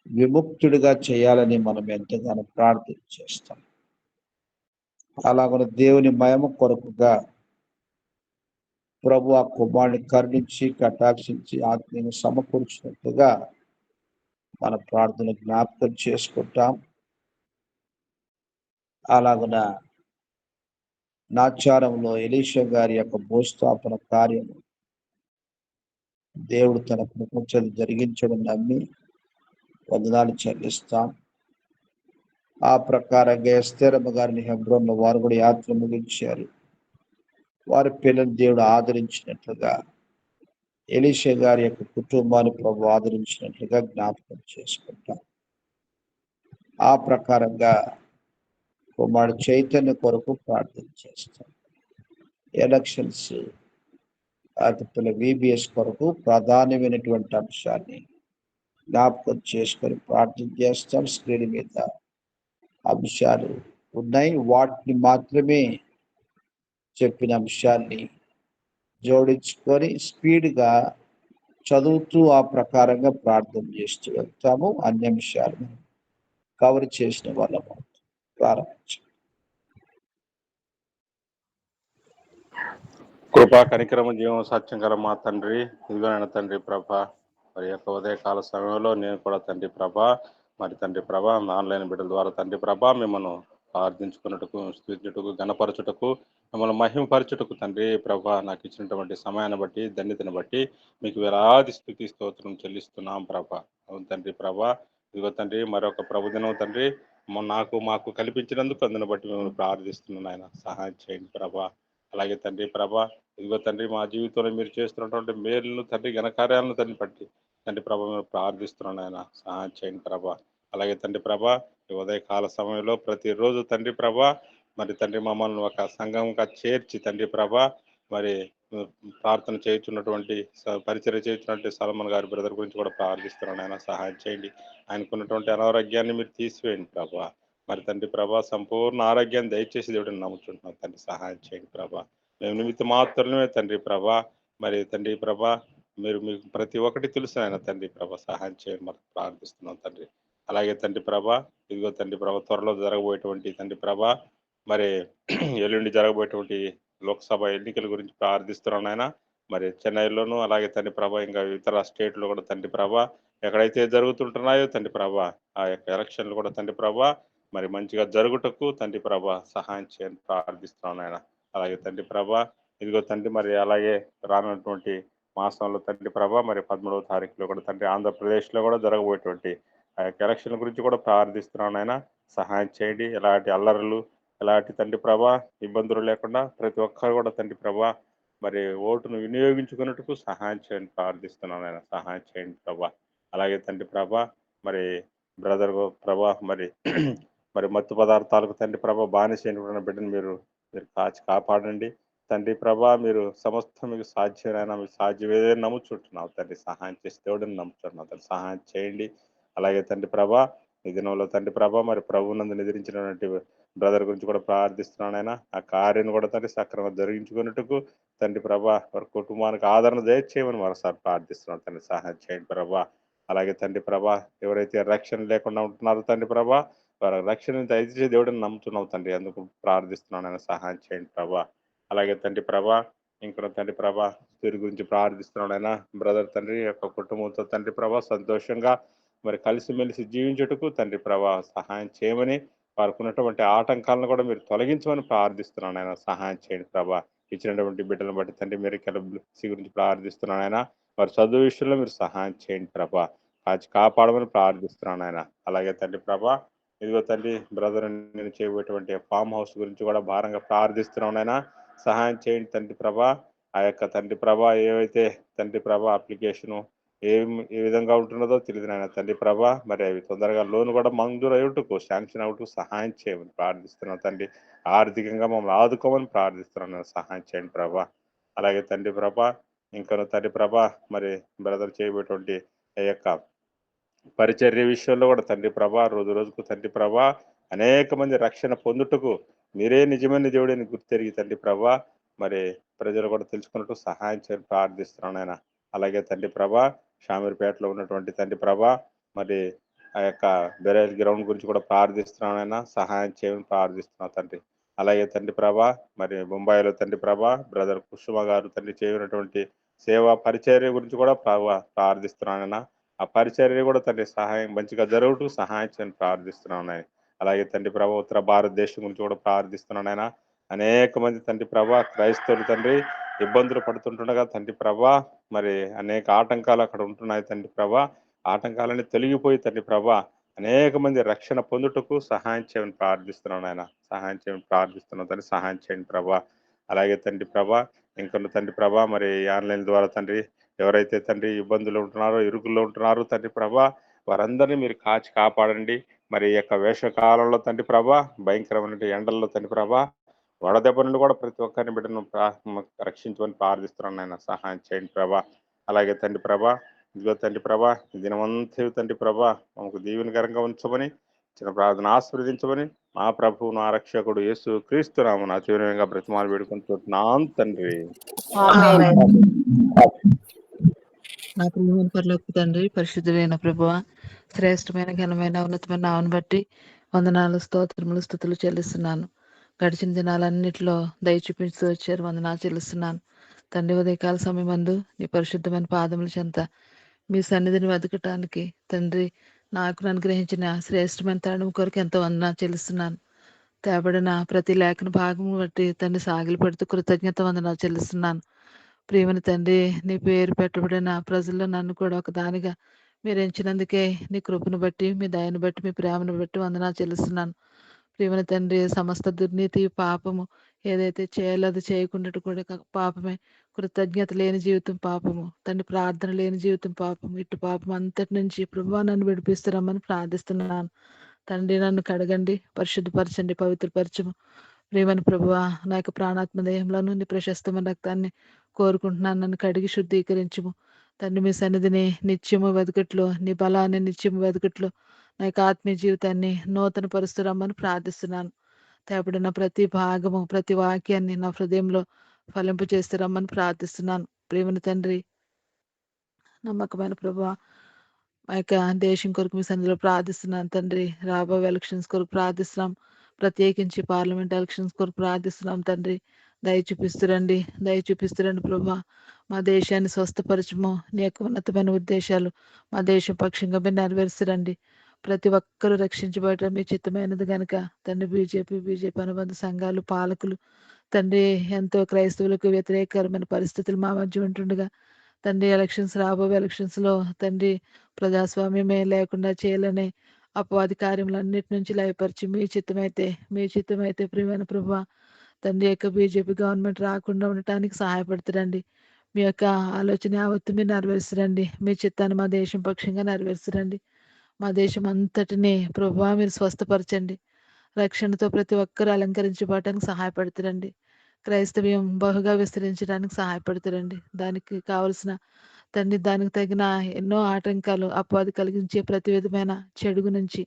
విముక్తుడిగా చేయాలని మనం ఎంతగానో ప్రార్థన చేస్తాం. అలాగున దేవుని మహిమ కొరకుగా ప్రభు ఆ కుమారుని కరుణించి కటాక్షించి ఆత్మీయ సమకూర్చినట్లుగా మన ప్రార్థన జ్ఞాపకం చేసుకుంటాం. అలాగున నాచారంలో ఎలీషా గారి యొక్క భూస్థాపన కార్యము దేవుడు తన ప్రపంచాన్ని జరిగించడం నమ్మి వందనాలు చెల్లిస్తాం. ఆ ప్రకారంగా ఎస్తేరమ్మ గారిని హెబ్రోన్లో వారు కూడా యాత్ర ముగించారు. వారి పిల్లలు దేవుడు ఆదరించినట్లుగా ఎలీషా గారి యొక్క కుటుంబాన్ని ప్రభు ఆదరించినట్లుగా జ్ఞాపకం చేసుకుంటాం. ఆ ప్రకారంగా కుమారుడు చైతన్య కొరకు ప్రార్థన చేస్తాం. ఎలక్షన్స్ అతని VBS కొరకు ప్రధానమైనటువంటి అంశాన్ని జ్ఞాపకం చేసుకొని ప్రార్థన చేస్తాం. స్క్రీన్ మీద అంశాలు ఉన్నాయి, వాటిని మాత్రమే చెప్పిన అంశాన్ని జోడించుకొని స్పీడ్గా చదువుతూ ఆ ప్రకారంగా ప్రార్థన చేస్తూ వెళ్తాము. అన్ని అంశాలను కవర్ చేసిన వాళ్ళము. ప్రారంభించాం. కృపా కనికరము జీవం సత్యం గల మా తండ్రి, ఇదిగోనైనా తండ్రి ప్రభ, మరి యొక్క ఉదయకాల సమయంలో నేను కూడా తండ్రి ప్రభ, మరి తండ్రి ప్రభ ఆన్లైన్ బిడ్డల ద్వారా తండ్రి ప్రభ మిమ్మల్ని ప్రార్థించుకున్నట్టుకు, స్తుతించుటకు, గణపరచుటకు, మిమ్మల్ని మహిమపరచుటకు తండ్రి ప్రభ నాకు ఇచ్చినటువంటి సమయాన్ని బట్టి, ధన్యతను బట్టి మీకు వేలాది స్తుతి స్తోత్రం చెల్లిస్తున్నాం ప్రభ. అవును తండ్రి ప్రభ, ఇదిగో తండ్రి మరొక ప్రభుదినం తండ్రి మాకు కల్పించినందుకు అందును బట్టి మిమ్మల్ని ప్రార్థిస్తున్నాను. ఆయన సహాయం చేయండి ప్రభ. అలాగే తండ్రి ప్రభ, ఇదిగో తండ్రి మా జీవితంలో మీరు చేస్తున్నటువంటి మేలును తండ్రి ఘనకార్యాలను తండ్రి బట్టి తండ్రి ప్రభ మేము ప్రార్థిస్తున్నాను. ఆయన సహాయం చేయండి ప్రభ. అలాగే తండ్రి ప్రభ, ఈ ఉదయకాల సమయంలో ప్రతిరోజు తండ్రి ప్రభ మరి తండ్రి మమ్మల్ని ఒక సంఘంగా చేర్చి తండ్రి ప్రభ మరి ప్రార్థన చేయించున్నటువంటి పరిచర్య చేయించినటువంటి సల్మాన్ గారి బ్రదర్ గురించి కూడా ప్రార్థిస్తున్నాను. ఆయన సహాయం చేయండి. ఆయనకున్నటువంటి అనారోగ్యాన్ని మీరు తీసివేయండి ప్రభా. మరి తండ్రి ప్రభా సంపూర్ణ ఆరోగ్యాన్ని దయచేసి దేవుడిని నమ్ముతుంటున్నాం. తండ్రి సహాయం చేయండి ప్రభా. మేము నిమిత్త మాత్రమే తండ్రి ప్రభా, మరి తండ్రి ప్రభా మీరు మీకు ప్రతి ఒక్కటి తెలుసు ఆయన తండ్రి ప్రభా సహాయం చేయండి మరి ప్రార్థిస్తున్నాం తండ్రి. అలాగే తండ్రి ప్రభా, ఇదిగో తండ్రి ప్రభా త్వరలో జరగబోయేటువంటి తండ్రి ప్రభా మరి ఎల్లుండి జరగబోయేటువంటి లోక్సభ ఎన్నికల గురించి ప్రార్థిస్తున్నాను ఆయన. మరి చెన్నైలోను అలాగే తండ్రి ప్రభా ఇంకా ఇతర స్టేట్లో కూడా తండ్రి ప్రభా ఎక్కడైతే జరుగుతుంటున్నాయో తండ్రి ప్రభా ఆ యొక్క ఎలక్షన్లు కూడా తండ్రి ప్రభా మరి మంచిగా జరుగుటకు తండ్రి ప్రభ సహాయం చేయని ప్రార్థిస్తున్నాను ఆయన. అలాగే తండ్రి ప్రభ, ఇదిగో తండ్రి మరి అలాగే రానున్నటువంటి మాసంలో తండ్రి ప్రభ మరి 13వ తారీఖులో కూడా తండ్రి ఆంధ్రప్రదేశ్లో కూడా జరగబోయేటువంటి ఆ యొక్క ఎలక్షన్ గురించి కూడా ప్రార్థిస్తున్నాను ఆయన. సహాయం చేయండి. ఎలాంటి అల్లర్లు, ఎలాంటి తండ్రి ప్రభ ఇబ్బందులు లేకుండా ప్రతి ఒక్కరు కూడా తండ్రి ప్రభ మరి ఓటును వినియోగించుకున్నట్టుకు సహాయం చేయండి ప్రార్థిస్తున్నాను ఆయన. సహాయం చేయండి ప్రభ. అలాగే తండ్రి ప్రభ మరి బ్రదర్ ప్రభా మరి మరి మత్తు పదార్థాలకు తండ్రి ప్రభ బానిసైన బిడ్డను మీరు కాపాడండి తండ్రి ప్రభా. మీరు సమస్తం మీకు సాధ్యమైన మీకు సాధ్యమేదని నమ్ముచుంటున్నావు తండ్రి. సహాయం చేసి దేవుడిని నమ్ముతున్నావు తండ్రి. సహాయం చేయండి. అలాగే తండ్రి ప్రభా ఈ దినంలో తండ్రి ప్రభా మరి ప్రభువునందు నిద్రించినటువంటి బ్రదర్ గురించి కూడా ప్రార్థిస్తున్నాను ఆయన. ఆ కార్యం కూడా తండ్రి సక్రమంగా జరిగించుకున్నట్టుకు తండ్రి ప్రభా వారి కుటుంబానికి ఆదరణ దయచేయమని మరోసారి ప్రార్థిస్తున్నాను తండ్రి. సహాయం చేయండి ప్రభా. అలాగే తండ్రి ప్రభా ఎవరైతే రక్షణ లేకుండా ఉంటున్నారో తండ్రి ప్రభా వారి రక్షణ దయచేసి దేవుడిని నమ్ముతున్నావు తండ్రి. అందుకు ప్రార్థిస్తున్నాను ఆయన. సహాయం చేయండి ప్రభా. అలాగే తండ్రి ప్రభా ఇంకా తండ్రి ప్రభా వీరి గురించి ప్రార్థిస్తున్నాడు ఆయన. బ్రదర్ తండ్రి యొక్క కుటుంబంతో తండ్రి ప్రభా సంతోషంగా మరి కలిసిమెలిసి జీవించుటకు తండ్రి ప్రభా సహాయం చేయమని వారికి ఉన్నటువంటి ఆటంకాలను కూడా మీరు తొలగించమని ప్రార్థిస్తున్నాను ఆయన. సహాయం చేయండి ప్రభా. ఇచ్చినటువంటి బిడ్డలను బట్టి తండ్రి మీరు గురించి ప్రార్థిస్తున్నాను ఆయన. వారి చదువు విషయంలో మీరు సహాయం చేయండి ప్రభా. కాపాడమని ప్రార్థిస్తున్నాను ఆయన. అలాగే తండ్రి ప్రభా ఇదిగో తండ్రి బ్రదర్ నేను చేయబోయేటువంటి ఫామ్ హౌస్ గురించి కూడా భారంగా ప్రార్థిస్తున్నాను ఆయన. సహాయం చేయండి తండ్రి ప్రభా. ఆ యొక్క తండ్రి ప్రభా ఏవైతే తండ్రి ప్రభా అప్లికేషను ఏ విధంగా ఉంటున్నదో తెలియదు నాయన తండ్రి ప్రభా. మరి అవి తొందరగా లోన్ కూడా మంజూరు అయ్యుటకు శాంక్షన్ అవుటూ సహాయం చేయమని ప్రార్థిస్తున్నాను తండ్రి. ఆర్థికంగా మమ్మల్ని ఆదుకోమని ప్రార్థిస్తున్నాను. సహాయం చేయండి ప్రభా. అలాగే తండ్రి ప్రభా ఇంకా తండ్రి ప్రభా మరి బ్రదర్ చేయబోయేటువంటి ఈ యొక్క పరిచర్య విషయంలో కూడా తండ్రి ప్రభా రోజు రోజుకు తండ్రి ప్రభా అనేక మంది రక్షణ పొందుటకు మీరే నిజమైన దేవుడిని గుర్తెరిగి తండ్రి ప్రభా మరి ప్రజలు కూడా తెలుసుకున్నట్టు సహాయం చేయని ప్రార్థిస్తున్నాను ఆయన. అలాగే తండ్రి ప్రభా షామీర్పేటలో ఉన్నటువంటి తండ్రి ప్రభా మరి ఆ యొక్క బెరైల్ గ్రౌండ్ గురించి కూడా ప్రార్థిస్తున్నాను ఆయన. సహాయం చేయమని ప్రార్థిస్తున్నాను తండ్రి. అలాగే తండ్రి ప్రభా మరి ముంబైలో తండ్రి ప్రభా బ్రదర్ కుసుమ గారు తండ్రి చేయనటువంటి సేవా పరిచర్య గురించి కూడా ప్రార్థిస్తున్నాను. ఆ పరిచర్య కూడా తండ్రి సహాయం మంచిగా జరుగుతూ సహాయం చేయని ప్రార్థిస్తున్నాను ఆయన. అలాగే తండ్రి ప్రభా ఉత్తర భారతదేశం గురించి కూడా ప్రార్థిస్తున్నాను ఆయన. అనేక మంది తండ్రి ప్రభా క్రైస్తవులు తండ్రి ఇబ్బందులు పడుతుంటుండగా తండ్రి ప్రభా మరి అనేక ఆటంకాలు అక్కడ ఉంటున్నాయి తండ్రి ప్రభా. ఆటంకాలన్నీ తొలగిపోయి తండ్రి ప్రభా అనేక మంది రక్షణ పొందుటకు సహాయం చేయమని ప్రార్థిస్తున్నాను ఆయన. సహాయం చేయమని ప్రార్థిస్తున్నాను తండ్రి. సహాయం చేయండి ప్రభా. అలాగే తండ్రి ప్రభా, ఇంకొన్ని తండ్రి ప్రభా, మరి ఆన్లైన్ ద్వారా తండ్రి ఎవరైతే తండ్రి ఇబ్బందులు ఉంటున్నారో, ఇరుకుల్లో ఉంటున్నారో తండ్రి ప్రభా, వారందరినీ మీరు కాచి కాపాడండి. మరి ఈ యొక్క వేసవకాలంలో తండ్రి ప్రభా, భయంకరమైన ఎండల్లో తండ్రి ప్రభా, వడదెబ్బ నుండి కూడా ప్రతి ఒక్కరిని బిడ్డను రక్షించమని ప్రార్థిస్తున్నాను ఆయన. సహాయం చేయండి ప్రభా. అలాగే తండ్రి ప్రభా, ఇదిగో తండ్రి ప్రభా, ఈ దినమంతా తండ్రి ప్రభా మాకు దీవెనకరంగా ఉంచమని చిన్న ప్రార్థన ఆశీర్వదించమని మా ప్రభు నా రక్షకుడు యేసు క్రీస్తు నామమున తీవ్రంగా బ్రతిమాలు వేడుకుంటున్నాం తండ్రి. ఆమేన్. నా ప్రియమైన పరలోక తండ్రి, పరిశుద్ధుడైన ప్రభువ, శ్రేష్టమైన ఘనమైన ఉన్నతమైన నామను బట్టి వందనాలు, స్తోత్రములు, స్తుతులు చెల్లిస్తున్నాను. గడిచిన దినాలన్నిటిలో దయ చూపిస్తూ వచ్చారు, వందనాలు చెల్లిస్తున్నాను తండ్రి. ఉదయకాల సమయమందు నీ పరిశుద్ధమైన పాదముల చెంత మీ సన్నిధిని వెతకటానికి తండ్రి నాకు అనుగ్రహించిన శ్రేష్టమైన తరుణం కొరకు ఎంతో వందనాలు చెల్లిస్తున్నాను. తేబడిన ప్రతి లేఖన భాగం బట్టి తండ్రి సాగిలి పడుతూ కృతజ్ఞత వందనాలు చెల్లిస్తున్నాను. ప్రియమైన తండ్రి, నీ పేరు పెట్టబడిన ప్రజల్లో నన్ను కూడా ఒక దానిగా మీరు ఎంచినందుకే నీ కృపను బట్టి, మీ దయను బట్టి, మీ ప్రేమను బట్టి వందనాలు చెల్లిస్తున్నాను. ప్రియమైన తండ్రి, సమస్త దుర్నీతి పాపము ఏదైతే చేయాలో అది చేయకుండా కూడా పాపమే. కృతజ్ఞత లేని జీవితం పాపము తండ్రి, ప్రార్థన లేని జీవితం పాపము. ఇటు పాపం అంతటి నుంచి ప్రభువా నన్ను విడిపిస్తున్నామని ప్రార్థిస్తున్నాను తండ్రి. నన్ను కడగండి, పరిశుద్ధపరచండి, పవిత్రపరచము. ప్రియమైన ప్రభువా, నా యొక్క ప్రాణాత్మ దేహంలోను నీ ప్రశస్తమైన రక్తాన్ని కోరుకుంటున్నాను. నన్ను కడిగి శుద్ధీకరించుము తండ్రి. మీ సన్నిధిని నిత్యము వెతుకట్లో, నీ బలాన్ని నిత్యము వెతుకట్లో నా యొక్క ఆత్మీయ జీవితాన్ని నూతన పరుస్తురమ్మని ప్రార్థిస్తున్నాను. తేపడిన ప్రతి భాగము, ప్రతి వాక్యాన్ని నా హృదయంలో ఫలింపు చేస్తూ రమ్మని ప్రార్థిస్తున్నాను. ప్రియమైన తండ్రి, నమ్మకమైన ప్రభువా, మా యొక్క దేశం కొరకు మీ సన్నిధిలో ప్రార్థిస్తున్నాను తండ్రి. రాబోయే ఎలక్షన్స్ కొరకు ప్రార్థిస్తున్నాం. ప్రత్యేకించి పార్లమెంట్ ఎలక్షన్స్ కొరకు ప్రార్థిస్తున్నాం తండ్రి. దయ చూపిస్తురండి ప్రభా. మా దేశాన్ని స్వస్థపరచము. నీ యొక్క ఉన్నతమైన ఉద్దేశాలు మా దేశం పక్షంగా మీరు నెరవేర్చరండి. ప్రతి ఒక్కరూ రక్షించబడటం మీ చిత్తమైనది కనుక తండ్రి. బీజేపీ అనుబంధ సంఘాలు, పాలకులు తండ్రి, ఎంతో క్రైస్తవులకు వ్యతిరేకరమైన పరిస్థితులు మా మధ్య ఉంటుండగా తండ్రి, రాబోయే ఎలక్షన్స్ లో తండ్రి ప్రజాస్వామ్యమే లేకుండా చేయాలనే అపవాది కార్యములన్నిటి నుంచి లయపరిచి మీ చిత్తమైతే ప్రియమైన ప్రభువా తండ్రి, యొక్క బీజేపీ గవర్నమెంట్ రాకుండా ఉండటానికి సహాయపడుతురండి. మీ యొక్క ఆలోచన యావత్తు మీరు నెరవేర్చరండి. మీ చిత్తాన్ని మా దేశం పక్షంగా నెరవేర్చరండి. మా దేశం అంతటిని ప్రభువా మీరు స్వస్థపరచండి. రక్షణతో ప్రతి ఒక్కరూ అలంకరించబడటానికి సహాయపడుతురండి. క్రైస్తవ్యం బహుగా విస్తరించడానికి సహాయపడుతురండి. దానికి కావలసిన తండ్రి, దానికి తగిన ఎన్నో ఆటంకాలు అపవాది కలిగించే ప్రతి విధమైన చెడుగు నుంచి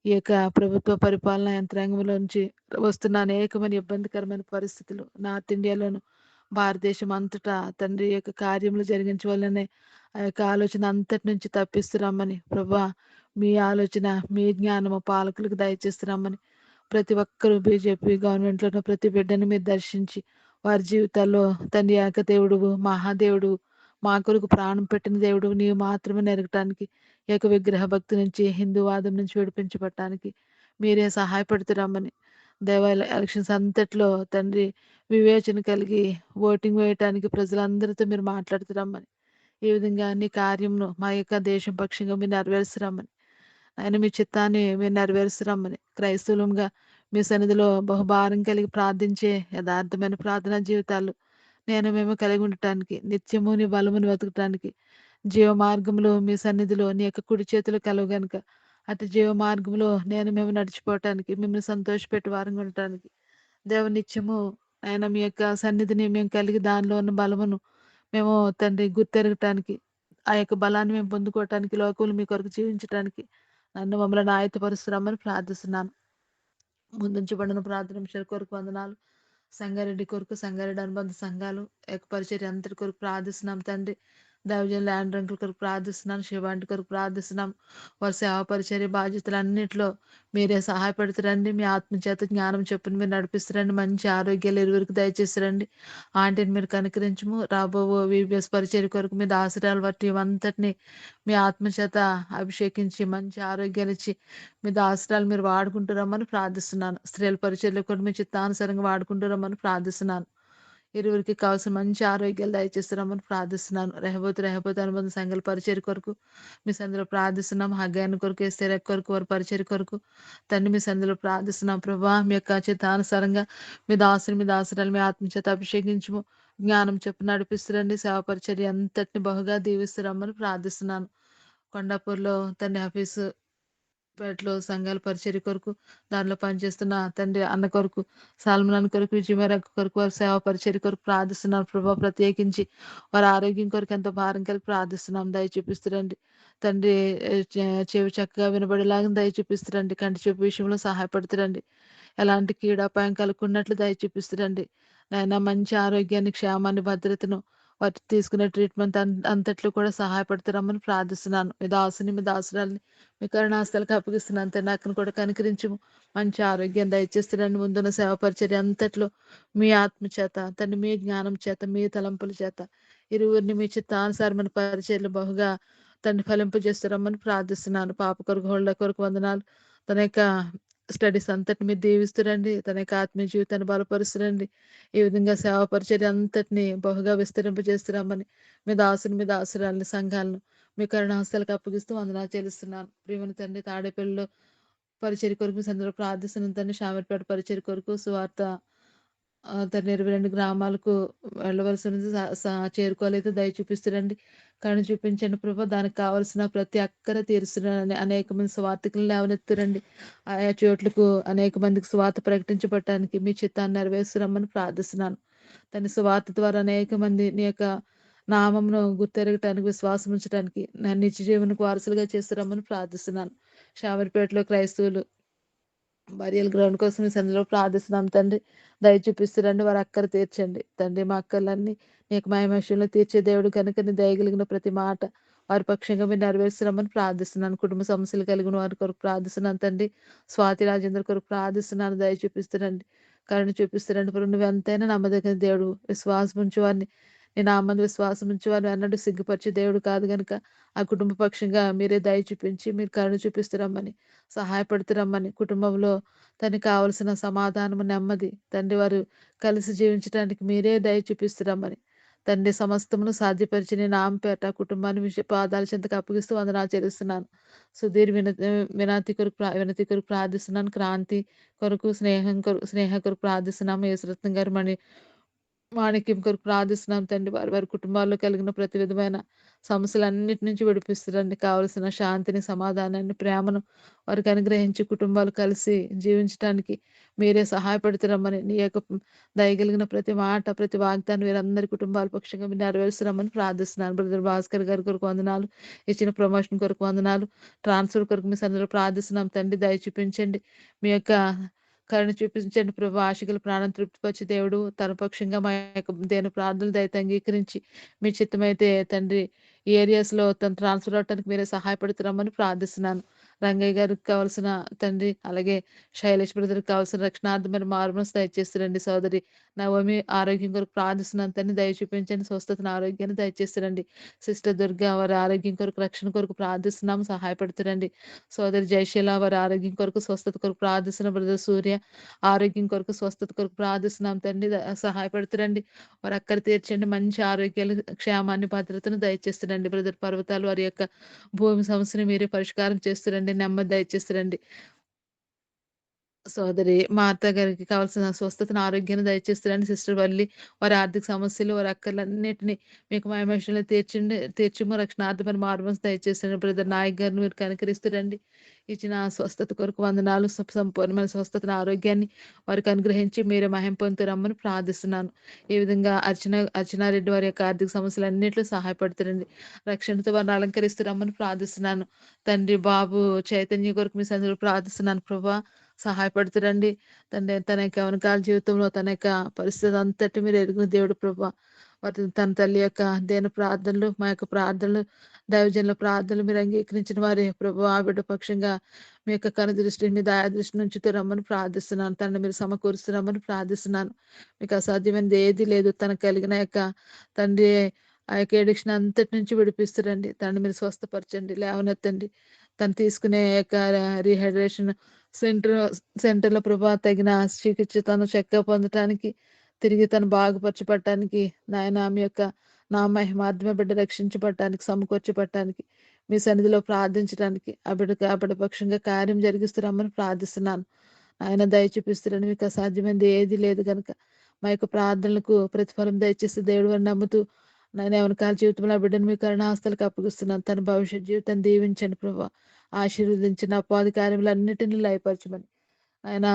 ఈ యొక్క ప్రభుత్వ పరిపాలన యంత్రాంగంలో నుంచి వస్తున్న అనేకమైన ఇబ్బందికరమైన పరిస్థితులు నార్త్ ఇండియాలోను భారతదేశం అంతటా తండ్రి యొక్క కార్యములు జరిగించవలనే ఆ యొక్క ఆలోచన అంతటి నుంచి తప్పిస్తున్నామని ప్రభా, మీ ఆలోచన, మీ జ్ఞానము పాలకులకు దయచేస్తున్నామని ప్రతి ఒక్కరూ బీజేపీ గవర్నమెంట్లోని ప్రతి బిడ్డను మీరు దర్శించి వారి జీవితాల్లో తండ్రి ఏక దేవుడు, మహాదేవుడు, మా కొరకు ప్రాణం పెట్టిన దేవుడు నీవు మాత్రమే నెరగటానికి, ఏక విగ్రహ భక్తి నుంచి, హిందూవాదం నుంచి విడిపించబడటానికి మీరే సహాయపడుతురమ్మని ఎలక్షన్స్ అంతట్లో తండ్రి వివేచన కలిగి ఓటింగ్ వేయటానికి ప్రజలందరితో మీరు మాట్లాడుతురమ్మని, ఈ విధంగా నీ కార్యంను మా యొక్క దేశం పక్షంగా మీరు నెరవేరుస్తురమ్మని, ఆయన మీ చిత్తాన్ని మీరు నెరవేరుస్తురమ్మని క్రైస్తవులంగా మీ సన్నిధిలో బహుభారం కలిగి ప్రార్థించే యథార్థమైన ప్రార్థనా జీవితాలు మేము కలిగి ఉండటానికి, నిత్యము నీ బలమును వెతకటానికి, జీవ మార్గంలో మీ సన్నిధిలో నీ యొక్క కుడి చేతులు కలవు గనుక అటు జీవ మార్గంలో మేము నడిచిపోవటానికి, మిమ్మల్ని సంతోషపెట్టి వారంగా ఉండటానికి దేవ నిత్యము ఆయన మీ యొక్క సన్నిధిని మేము కలిగి దానిలో ఉన్న బలమును మేము తండ్రి గుర్తెరగటానికి, ఆ యొక్క బలాన్ని మేము పొందుకోవటానికి, లోకములు మీ కొరకు జీవించటానికి నన్ను మమ్మల్ని ఆయత్తపరుస్తున్నామని ప్రార్థిస్తున్నాను. ముందుంచబడిన ప్రార్థన కొరకు వందనాలు. సంగారెడ్డి కొరకు, సంగారెడ్డి అనుబంధ సంఘాలు పరిచర్య అంతటి కొరకు ప్రార్థిస్తున్నాం తండ్రి. దైవజన్ ల్యాండ్ రంకుల కొరకు ప్రార్థిస్తున్నాం. శివాంటి కొరకు ప్రార్థిస్తున్నాం. వారి సేవా పరిచర్య బాధ్యతలన్నింటిలో మీరే సహాయపడుతురండి. మీ ఆత్మచేత జ్ఞానం చెప్పుని మీరు నడిపిస్తారండి. మంచి ఆరోగ్యాలు ఇరువురికి దయచేస్తారండి. ఆంటీని మీరు కనుకరించము. రాబో విబిఎస్ పరిచర్య కొరకు మీ దాసరాలు బట్టి ఇవంతటిని మీ ఆత్మచేత అభిషేకించి మంచి ఆరోగ్యాలు ఇచ్చి మీ దాసరాలు మీరు వాడుకుంటురమ్మని ప్రార్థిస్తున్నాను. స్త్రీల పరిచర్యలు కూడా మీ చిత్తానుసారంగా వాడుకుంటురమ్మని ప్రార్థిస్తున్నాను. ఇరువురికి కావాల్సిన మంచి ఆరోగ్యాలు దయచేస్తున్నామని ప్రార్థిస్తున్నాను. రెహబోతు అనుబంధ సంఘాల పరిచర్య కొరకు మీ సందులో ప్రార్థిస్తున్నాం. హగ్గాయన కొరకు, ఎస్తేర కొరకు, వారి పరిచర్య కొరకు తండ్రి మీ సందులో ప్రార్థిస్తున్నాం. ప్రభా మీ యొక్క చిత్తానుసారంగా మీ దాసుని మీ దాసురాలు మీ ఆత్మచేత అభిషేకించము, జ్ఞానం చెప్పు నడిపిస్తురండి. సేవ పరిచర్య అంతటిని బహుగా దీవిస్తురమ్మని ప్రార్థిస్తున్నాను. కొండాపూర్లో తండ్రి ఆఫీసు పేటలో సంఘాల పరిచర్య కొరకు, దానిలో పనిచేస్తున్న తండ్రి అన్న కొరకు, సాల్మన్ అన్న కొరకు, విజయమేర కొరకు, వారి సేవ పరిచర్య కొరకు ప్రార్థిస్తున్నాం. ప్రభావ ప్రత్యేకించి వారి ఆరోగ్యం కొరకు ఎంతో భారం కలిగి ప్రార్థిస్తున్నాం. దయ చూపిస్తురండి తండ్రి. చెవి చక్కగా వినబడేలాగా దయ చూపిస్తురండి. కంటి చూపు విషయంలో సహాయపడుతురండి. ఎలాంటి కీడాపాయం కలుగుకున్నట్లు దయ చూపిస్తురండి. నాయన మంచి ఆరోగ్యాన్ని, క్షేమాన్ని, భద్రతను వాటి తీసుకునే ట్రీట్మెంట్ అంతట్లో కూడా సహాయపడుతురమ్మని ప్రార్థిస్తున్నాను. మీ దాసుని మీ దాసురాల్ని మీ కరుణాస్థలకు అప్పగిస్తున్నాను. తండ్రి అక్కను కూడా కనికరించము, మంచి ఆరోగ్యం దయచేస్తున్నాను. ముందున్న సేవ పరిచర్య అంతట్లో మీ ఆత్మ చేత తండ్రి, మీ జ్ఞానం చేత, మీ తలంపుల చేత ఇరువురిని మీ చిత్తానుసారమైన పరిచర్యలు బహుగా తండ్రి ఫలింపజేస్తారమ్మని ప్రార్థిస్తున్నాను. పాప కొరకు, హోళ్ళ కొరకు వందనాలు. తన యొక్క స్టడీస్ అంతటిని మీరు దీవిస్తురండి. తన యొక్క ఆత్మీయ జీవితాన్ని బలపరుస్తురండి. ఈ విధంగా సేవా పరిచర్య అంతటిని బహుగా విస్తరింపజేస్తున్నామని మీ దాసుని మీ దాసురాలని సంఘాలను మీ కరుణాస్థలకు అప్పగిస్తూ వందనాలు చెల్లిస్తున్నాను. ప్రియమైన తండ్రి, తాడేపల్లిలో పరిచర్య కొరకు సందర్భంలో ప్రార్థిస్తున్న తండ్రి, షామర్పేట పరిచర్య కొరకు సువార్త తండ్రి 22 గ్రామాలకు వెళ్ళవలసి ఉంది. చేరుకోలేదు. దయ చూపిస్తురండి. కరుణ చూపించండి ప్రభా. దానికి కావలసిన ప్రతి అక్కర తీరుస్తున్నారని అనేక మంది స్వార్థికులను లేవనెత్తురండి. ఆయా చోట్లకు అనేక మందికి స్వార్థ ప్రకటించబడటానికి మీ చిత్తాన్ని నెరవేరుస్తున్నామని ప్రార్థిస్తున్నాను. తన స్వార్థ ద్వారా అనేక మంది నీ యొక్క నామమును గుర్తెరగటానికి, విశ్వాసం ఉంచడానికి, నిత్య జీవనకు వారసులుగా చేస్తున్నామని ప్రార్థిస్తున్నాను. షామర్పేటలో క్రైస్తవులు బరియల్ గ్రౌండ్ కోసం ఈ సందులో ప్రార్థిస్తున్నాం తండ్రి. దయ చూపిస్తురండి. వారి అక్కర తీర్చండి తండ్రి. మా అక్కర్లన్నీ నీకు మహిమేషంలో తీర్చే దేవుడు కనుక నీ దయగలిగిన ప్రతి మాట వారి పక్షంగా మీరు నెరవేరుస్తున్నామని ప్రార్థిస్తున్నాను. కుటుంబ సమస్యలు కలిగిన వారి కొరకు ప్రార్థిస్తున్నాను తండ్రి. స్వాతి రాజేంద్ర కొరకు ప్రార్థిస్తున్నాను. దయ చూపిస్తురండి. కరుణ చూపిస్తురండి. ఇప్పుడు నువ్వు ఎంతైనా నమ్మదగిన దేవుడు. విశ్వాసం ఉంచేవారిని, నీ నామందు విశ్వాసం ఉంచేవారిని అన్నట్టు సిగ్గుపరిచే దేవుడు కాదు కనుక ఆ కుటుంబ పక్షంగా మీరే దయ చూపించి మీరు కరుణ చూపిస్తురమ్మని, సహాయపడుతురమ్మని, కుటుంబంలో తనకి కావలసిన సమాధానము, నెమ్మది తండ్రి వారు కలిసి జీవించడానికి మీరే దయ చూపిస్తురమ్మని తండ్రి, సమస్తమును సాధ్యపరిచి నేను ఆమెపేట కుటుంబాన్ని పాదాల చెంతకు అప్పగిస్తూ వందనాలు చెల్లిస్తున్నాను. సుధీర్ వినతి కొరకు ప్రార్థిస్తున్నాను. క్రాంతి కొరకు, స్నేహ కొరకు ప్రార్థిస్తున్నాము. యేసురత్నం గారు మాణిక్యం కొరకు ప్రార్థిస్తున్నాం తండ్రి. వారి వారి కుటుంబాల్లో కలిగిన ప్రతి విధమైన సమస్యలన్నిటి నుంచి విడిపిస్తురండి. కావలసిన శాంతిని, సమాధానాన్ని, ప్రేమను వారికి అనుగ్రహించి కుటుంబాలు కలిసి జీవించడానికి మీరే సహాయపడుతురమ్మని, నీ యొక్క దయగలిగిన ప్రతి మాట, ప్రతి వాగ్దానం వీరందరి కుటుంబాల పక్షంగా మీరు నెరవేరుస్తున్నామని ప్రార్థిస్తున్నాను. బ్రదర్ భాస్కర్ గారి కొరకు వందనాలు. ఇచ్చిన ప్రమోషన్ కొరకు వందనాలు. ట్రాన్స్ఫర్ కొరకు మీ సందర్భంలో ప్రార్థిస్తున్నాం తండ్రి. దయ చూపించండి. మీ యొక్క కరుణ చూపించండి ప్రభు. ఆశకుల ప్రాణం తృప్తిపరిచే దేవుడు తన పక్షంగా మా యొక్క దేని ప్రార్థనలు దయతో అంగీకరించి మీ చిత్తమైతే తండ్రి ఈ ఏరియాస్లో తను ట్రాన్స్ఫర్ అవడానికి మీరే సహాయపడుతున్నామని ప్రార్థిస్తున్నాను. రంగయ్య గారికి కావాల్సిన తండ్రి, అలాగే శైలేష్ బ్రదర్కి కావాల్సిన రక్షణార్థమైన మార్మల్స్ దయచేస్తారండి. సోదరి నవమి ఆరోగ్యం కొరకు ప్రార్థిస్తున్నాను తండ్రి. దయ చూపించండి. స్వస్థతను, ఆరోగ్యాన్ని దయచేస్తారండి. సిస్టర్ దుర్గా వారి ఆరోగ్యం కొరకు, రక్షణ కొరకు ప్రార్థిస్తున్నాము, సహాయపడుతురండి. సోదరి జయశీల వారి ఆరోగ్యం కొరకు, స్వస్థత కొరకు ప్రార్థిస్తున్న బ్రదర్ సూర్య ఆరోగ్యం కొరకు, స్వస్థత కొరకు ప్రార్థిస్తున్నాం తండ్రి. సహాయపడుతురండి. వారు అక్కర తీర్చండి. మంచి ఆరోగ్యాలు, క్షేమాన్ని, భద్రతను దయచేస్తారండి. బ్రదర్ పర్వతాలు వారి యొక్క భూమి సమస్యను మీరే పరిష్కారం చేస్తారండి. నెమ్మది దయచేస్తారండి. సోదరి మార్త గారికి కావాల్సిన స్వస్థతను, ఆరోగ్యాన్ని దయచేస్తారని సిస్టర్ వల్లి వారి ఆర్థిక సమస్యలు, వారి అక్కర్లన్నిటిని మీకు మహిమేషంలో తీర్చుము, రక్షణార్థమైన మార్మల్స్ దయచేస్తారండి. బ్రదర్ నాయక్ గారిని మీరు కనికరిస్తారండి. ఇచ్చిన స్వస్థత కొరకు వందనాలు. సంపూర్ణమైన స్వస్థతను, ఆరోగ్యాన్ని వారికి అనుగ్రహించి మీరే మహిమ పొందురమ్మని ప్రార్థిస్తున్నాను. ఈ విధంగా అర్చనారెడ్డి వారి యొక్క ఆర్థిక సమస్యలన్నింటిలో సహాయపడుతారండి. రక్షణతో వారిని అలంకరిస్తురమ్మని ప్రార్థిస్తున్నాను తండ్రి. బాబు చైతన్య కొరకు మీ సందులో ప్రార్థిస్తున్నాను ప్రభా. సహాయపడుతురండి తండ్రి. తన యొక్క వెనకాల జీవితంలో తన యొక్క పరిస్థితి అంతటి మీరు ఎరిగిన దేవుడు ప్రభా. తన తల్లి యొక్క దేని ప్రార్థనలు, మా యొక్క ప్రార్థనలు, దైవజనుల ప్రార్థనలు మీరు అంగీకరించిన వారి ప్రభు ఆ బిడ్డ పక్షంగా మీ యొక్క కను దృష్టి, మీ దయా దృష్టి నుంచి రమ్మని ప్రార్థిస్తున్నాను. తనని మీరు సమకూరుస్తున్నామని ప్రార్థిస్తున్నాను. మీకు అసాధ్యమైనది ఏది లేదు. తనకు కలిగిన యొక్క తండ్రి ఆ యొక్క ఎడిక్షన్ అంతటి నుంచి విడిపిస్తారండి. తనని మీరు స్వస్థపరచండి, లేవనెత్తండి. తను తీసుకునే యొక్క రీహైడ్రేషన్ సెంటర్లో ప్రభా తగిన చికిత్స తను చక్కగా పొందటానికి తిరిగి తను బాగుపరచబడటానికి నాయన మీ యొక్క నా మహిమాత్మ బిడ్డ రక్షించబడటానికి సమకూర్చబడటానికి మీ సన్నిధిలో ప్రార్థించడానికి ఆ బిడ్డ పక్షంగా కార్యం జరిగిస్తున్నామని ప్రార్థిస్తున్నాను. ఆయన దయ చూపిస్తున్నాను. మీకు అసాధ్యమైనది ఏది లేదు కనుక మా యొక్క ప్రార్థనలకు ప్రతిఫలం దయచేసి దేవుడు అని నమ్ముతూ నేను ఎవరికాల జీవితంలో ఆ బిడ్డను మీ కరుణాస్తులకు అప్పగిస్తున్నాను. తన భవిష్యత్ జీవితాన్ని దీవించండి ప్రభావ, ఆశీర్వదించిన అపాధి కార్యములన్నిటిని లయపరచమని ఆయన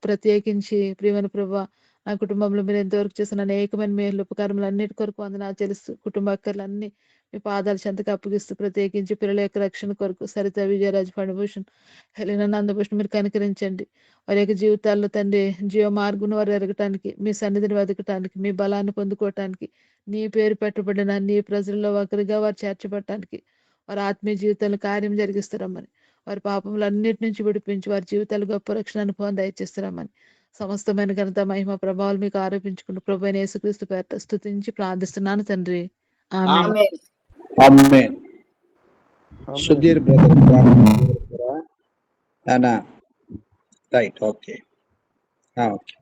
ప్రత్యేకించి ప్రియమైన ప్రభా నా కుటుంబంలో మీరు ఎంతవరకు చేసిన అనేకమైన మేలు ఉపకారములు అన్నిటి కొరకు వందనాలు తెలుస్తూ కుటుంబ అక్కర్లన్నీ మీ పాదాల చెంతకు అప్పగిస్తూ ప్రత్యేకించి పిల్లల యొక్క రక్షణ కొరకు సరిత విజయరాజు ఫణిభూషణ్ హెలిన నందభూషణ్ మీరు కనికరించండి. వారి యొక్క జీవితాల్లో తండ్రి జీవ మార్గం వారు ఎరగటానికి, మీ సన్నిధిని వెతకటానికి, మీ బలాన్ని పొందుకోవటానికి, నీ పేరు పెట్టబడిన నీ ప్రజల్లో ఒకరిగా వారు చేర్చబడటానికి వారి ఆత్మీయ జీవితంలో కార్యం జరిగిస్తారమ్మని, వారి పాపములన్నిటి నుంచి విడిపించి వారి జీవితాలు గొప్ప రక్షణ అనుభవం దయచేస్తారమ్మని సమస్తమైన ఘనత మహిమ ప్రభావాలు మీకు ఆరోపించుకుంటూ ప్రభు అయిన యేసుక్రీస్తు పేరిట స్తుతించి ప్రార్థిస్తున్నాను తండ్రి. Amen. Amen. Amen. Sudheer brother right. Okay. Okay.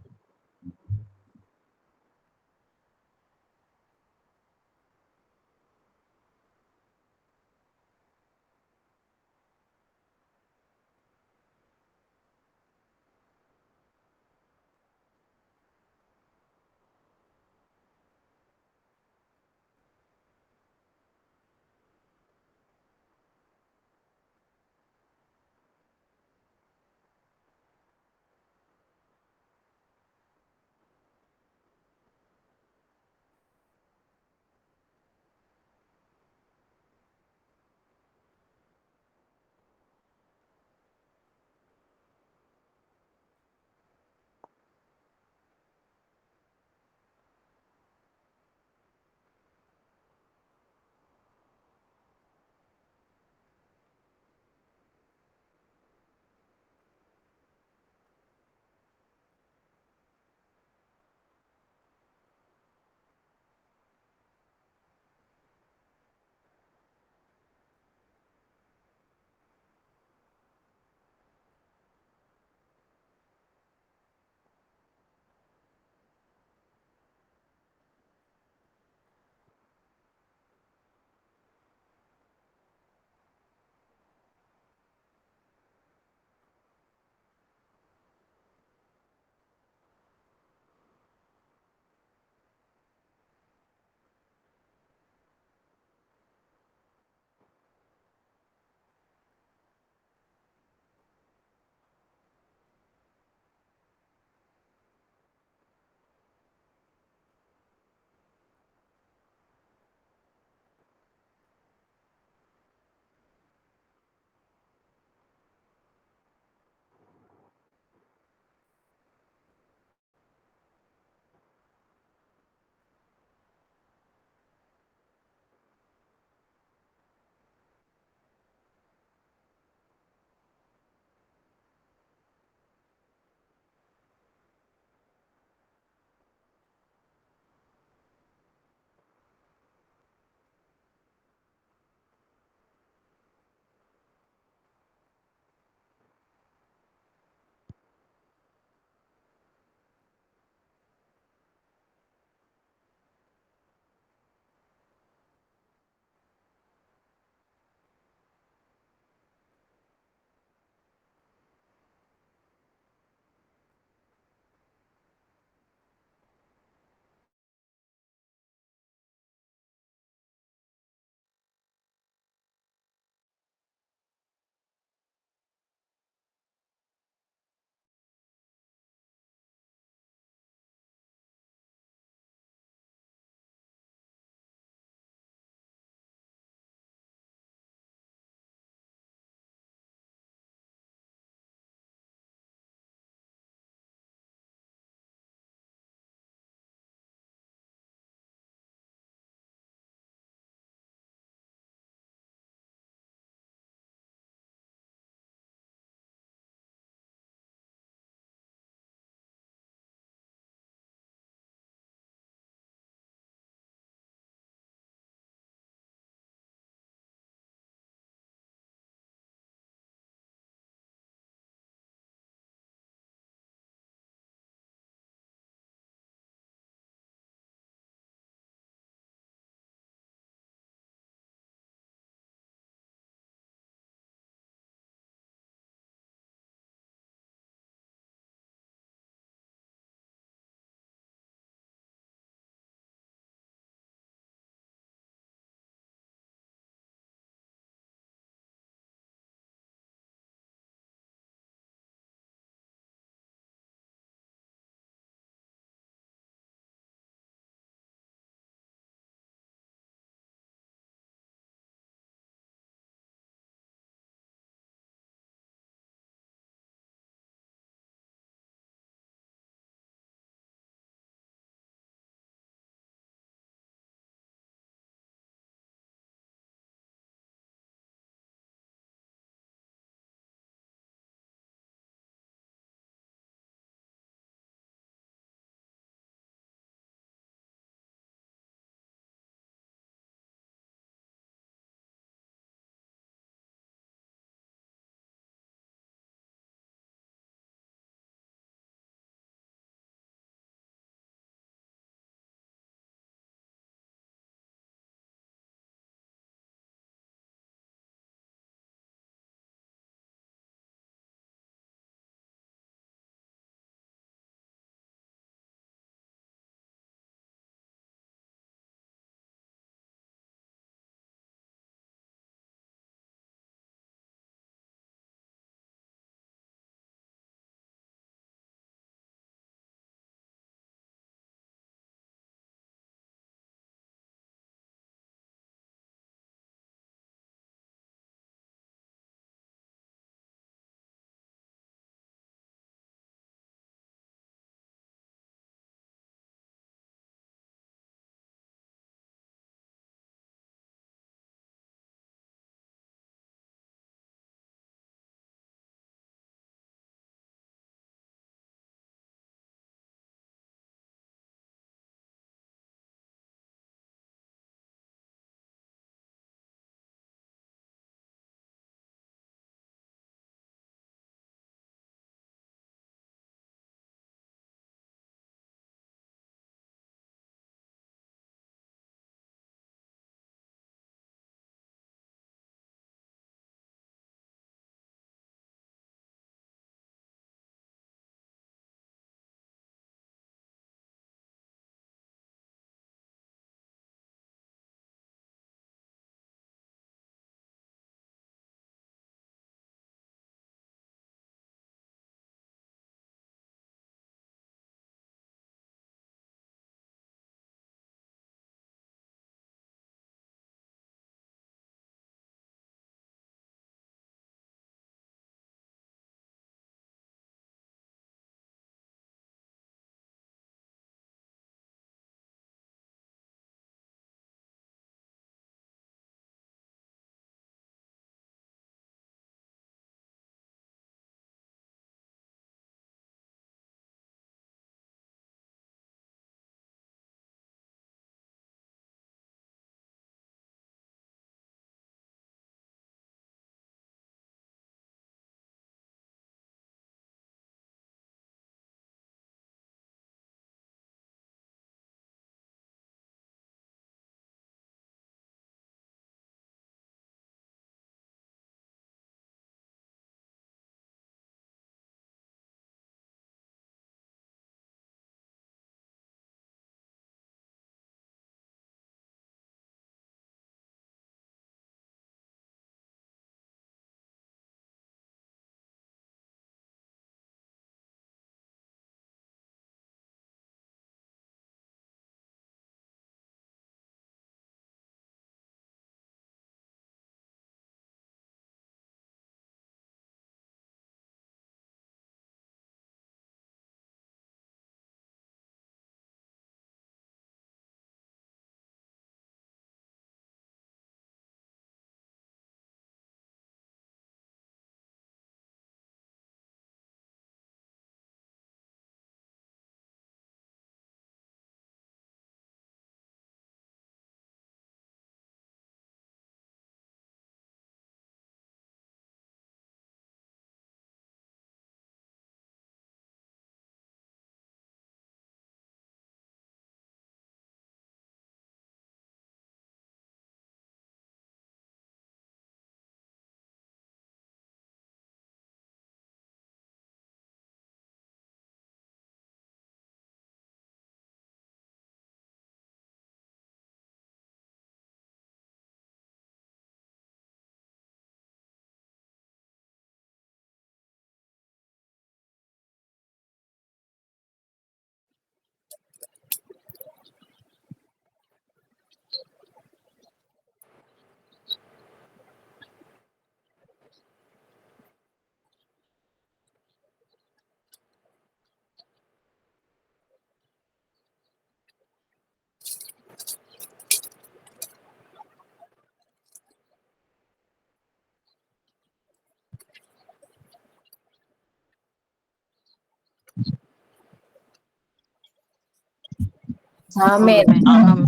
Amen.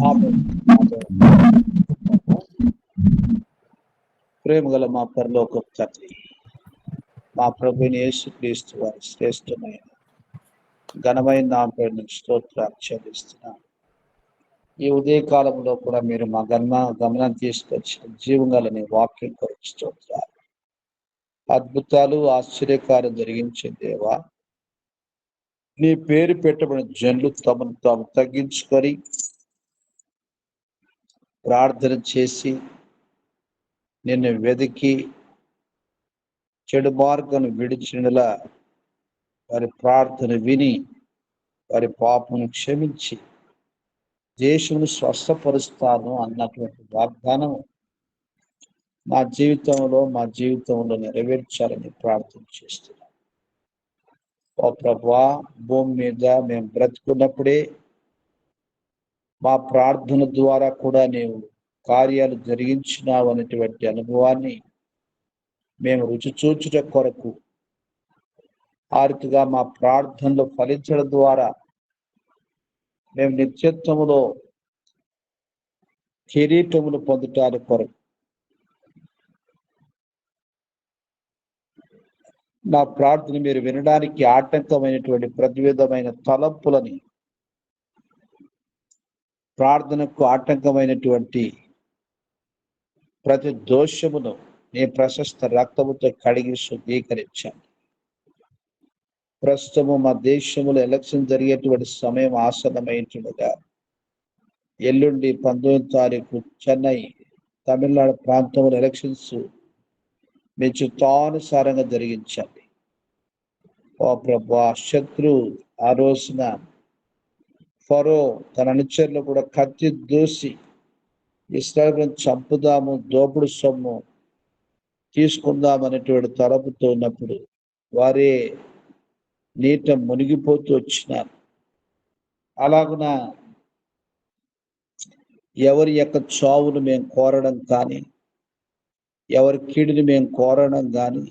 Amen. ప్రేమ గల మా పరలోక తండ్రి, మా ప్రభుని యేసుక్రీస్తు వారి శ్రేష్టమైన ఘనమైన నామమున స్తోత్రాలు చెల్లిస్తున్నాం. ఈ ఉదయకాలంలో కూడా మీరు మా గమనం తీసుకొచ్చిన జీవంగలని వాక్యం కొరకు స్తోత్రాలు. అద్భుతాలు ఆశ్చర్యకార్యం జరిగించే దేవా, నీ పేరు పెట్టబడిన జనులు తమను తాము తగ్గించుకొని ప్రార్థన చేసి నిన్ను వెతికి చెడు మార్గం విడిచినలా వారి ప్రార్థన విని వారి పాపను క్షమించి దేశమును స్వస్థపరుస్తాను అన్నటువంటి వాగ్దానం మా జీవితంలో నెరవేర్చాలని ప్రార్థన చేస్తున్నాం. ఓ ప్రభువా, భూమి మీద మేము బ్రతుకున్నప్పుడే మా ప్రార్థన ద్వారా కూడా నీవు కార్యాలు జరిగించినావు అనేటువంటి అనుభవాన్ని మేము రుచి చూచుట కొరకు, ఆ రీతిగా మా ప్రార్థనలు ఫలించడం ద్వారా మేము నిత్యత్వములో కిరీటములు పొందటానికి కొరకు నా ప్రార్థన మీరు వినడానికి ఆటంకమైనటువంటి ప్రతి విధమైన తలంపులని, ప్రార్థనకు ఆటంకమైనటువంటి ప్రతి దోషమును నీ ప్రశస్త రక్తముతో కడిగి శుద్ధీకరించాను. ప్రస్తుతము మా దేశంలో ఎలక్షన్ జరిగేటువంటి సమయం ఆసన్నమైనట్టుగా, ఎల్లుండి 19వ తారీఖు చెన్నై, తమిళనాడు ప్రాంతంలో ఎలక్షన్స్ మీ చిత్తానుసారంగా జరిగించండి. ఓ ప్రభువా, శత్రు ఆ రోజున ఫరో తన అనుచరులు కూడా కత్తి దూసి ఇశ్రాయేలును చంపుదాము, దోపుడు సొమ్ము తీసుకుందాం అనేటువంటి తలపుతో ఉన్నప్పుడు వారే నీట మునిగిపోతూ వచ్చినారు. అలాగున ఎవరి యొక్క చావును మేము కోరడం కానీ, ఎవరి కీడుని మేము కోరడం కానీ,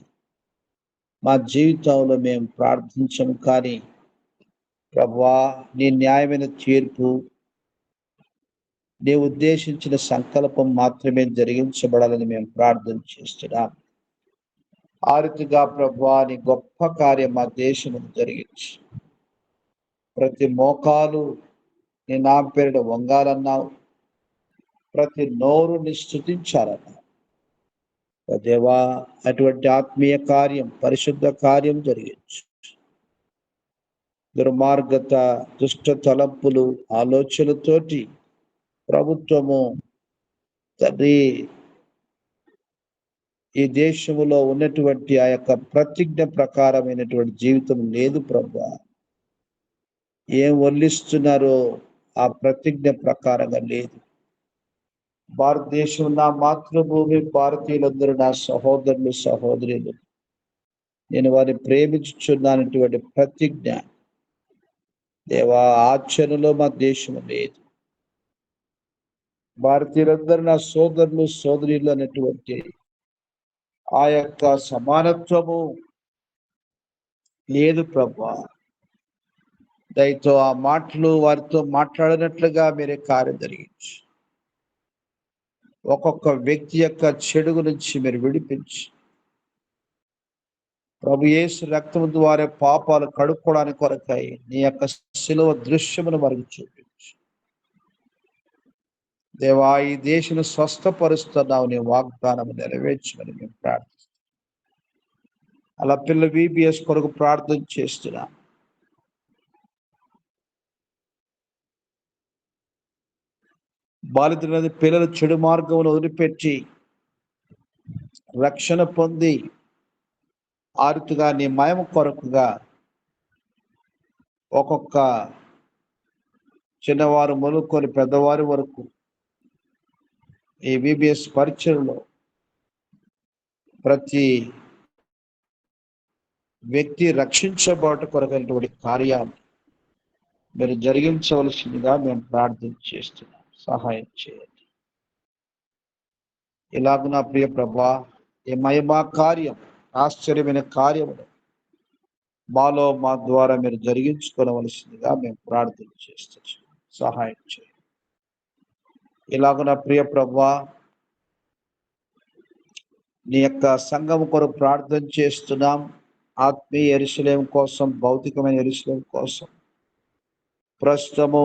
మా జీవితంలో మేము ప్రార్థించము. కానీ ప్రభువా, నీ న్యాయమైన తీర్పు, నీ ఉద్దేశించిన సంకల్పం మాత్రమే జరిగించబడాలని మేము ప్రార్థన చేస్తున్నాం. ఆ రీతిగా ప్రభువా, నీ గొప్ప కార్యం మా దేశంలో జరిగించు. ప్రతి మోకాలు నీ నామ పేరిట వంగాలన్నావు, ప్రతి నోరుని స్తుతించాలన్నావు. దేవా, అటువంటి ఆత్మీయ కార్యం, పరిశుద్ధ కార్యం జరిగించు. దుర్మార్గత, దుష్ట తలంపులు, ఆలోచనలతోటి ప్రభుత్వము తండ్రి ఈ దేశంలో ఉన్నటువంటి ఆ యొక్క ప్రతిజ్ఞ ప్రకారమైనటువంటి జీవితం లేదు ప్రభువా. ఏం వల్లిస్తున్నారో ఆ ప్రతిజ్ఞ ప్రకారంగా లేదు. భారతదేశం నా మాతృభూమి, భారతీయులందరూ నా సహోదరులు సహోదరులు, నేను వారిని ప్రేమించుచున్నటువంటి ప్రతిజ్ఞ దేవా ఆచరణలో మా దేశం లేదు. భారతీయులందరూ నా సోదరులు సోదరులు అనేటువంటి ఆ యొక్క సమానత్వము లేదు ప్రభువా. దయతో ఆ మాటలు వారితో మాట్లాడినట్లుగా మీరే కార్యం జరిగించు. ఒక్కొక్క వ్యక్తి యొక్క చెడు నుంచి మీరు విడిపించి, ప్రభు యేసు రక్తము ద్వారా పాపాలు కడుక్కోవడానికి కొరకై నీ యొక్క శిలువ దృశ్యమును వారికి చూపించు. దేవా, ఈ దేశం స్వస్థపరుస్తున్నావు, నీ వాగ్దానం నెరవేర్చమని మేము ప్రార్థిస్తున్నాం. అలా పిల్ల VBS కొరకు ప్రార్థన చేస్తున్నాం. బాలితులైన పిల్లలు చెడు మార్గంలో వదిలిపెట్టి రక్షణ పొంది ఆరుతుగా నీ మయం కొరకుగా ఒక్కొక్క చిన్నవారు మొదలుకొని పెద్దవారి వరకు ఈ VBS పరిచయంలో ప్రతి వ్యక్తి రక్షించబోట కొరకైనటువంటి కార్యాలు మీరు జరిగించవలసిందిగా మేము ప్రార్థన చేస్తున్నాం. సహాయం చేయండి. ఇలాగ నా ప్రియ ప్రభా, ఈ మహిమా కార్యం, ఆశ్చర్యమైన కార్యములు మాలో మా ద్వారా మీరు జరిగించుకోవలసిందిగా మేము ప్రార్థన చేస్తున్నాం. సహాయం చేయి. ఇలాగ నా ప్రియ ప్రభువా, నీ యొక్క సంఘం కొరకు ప్రార్థన చేస్తున్నాం. ఆత్మీయ యెరూషలేము కోసం, భౌతికమైన యెరూషలేము కోసం. ప్రస్తుతము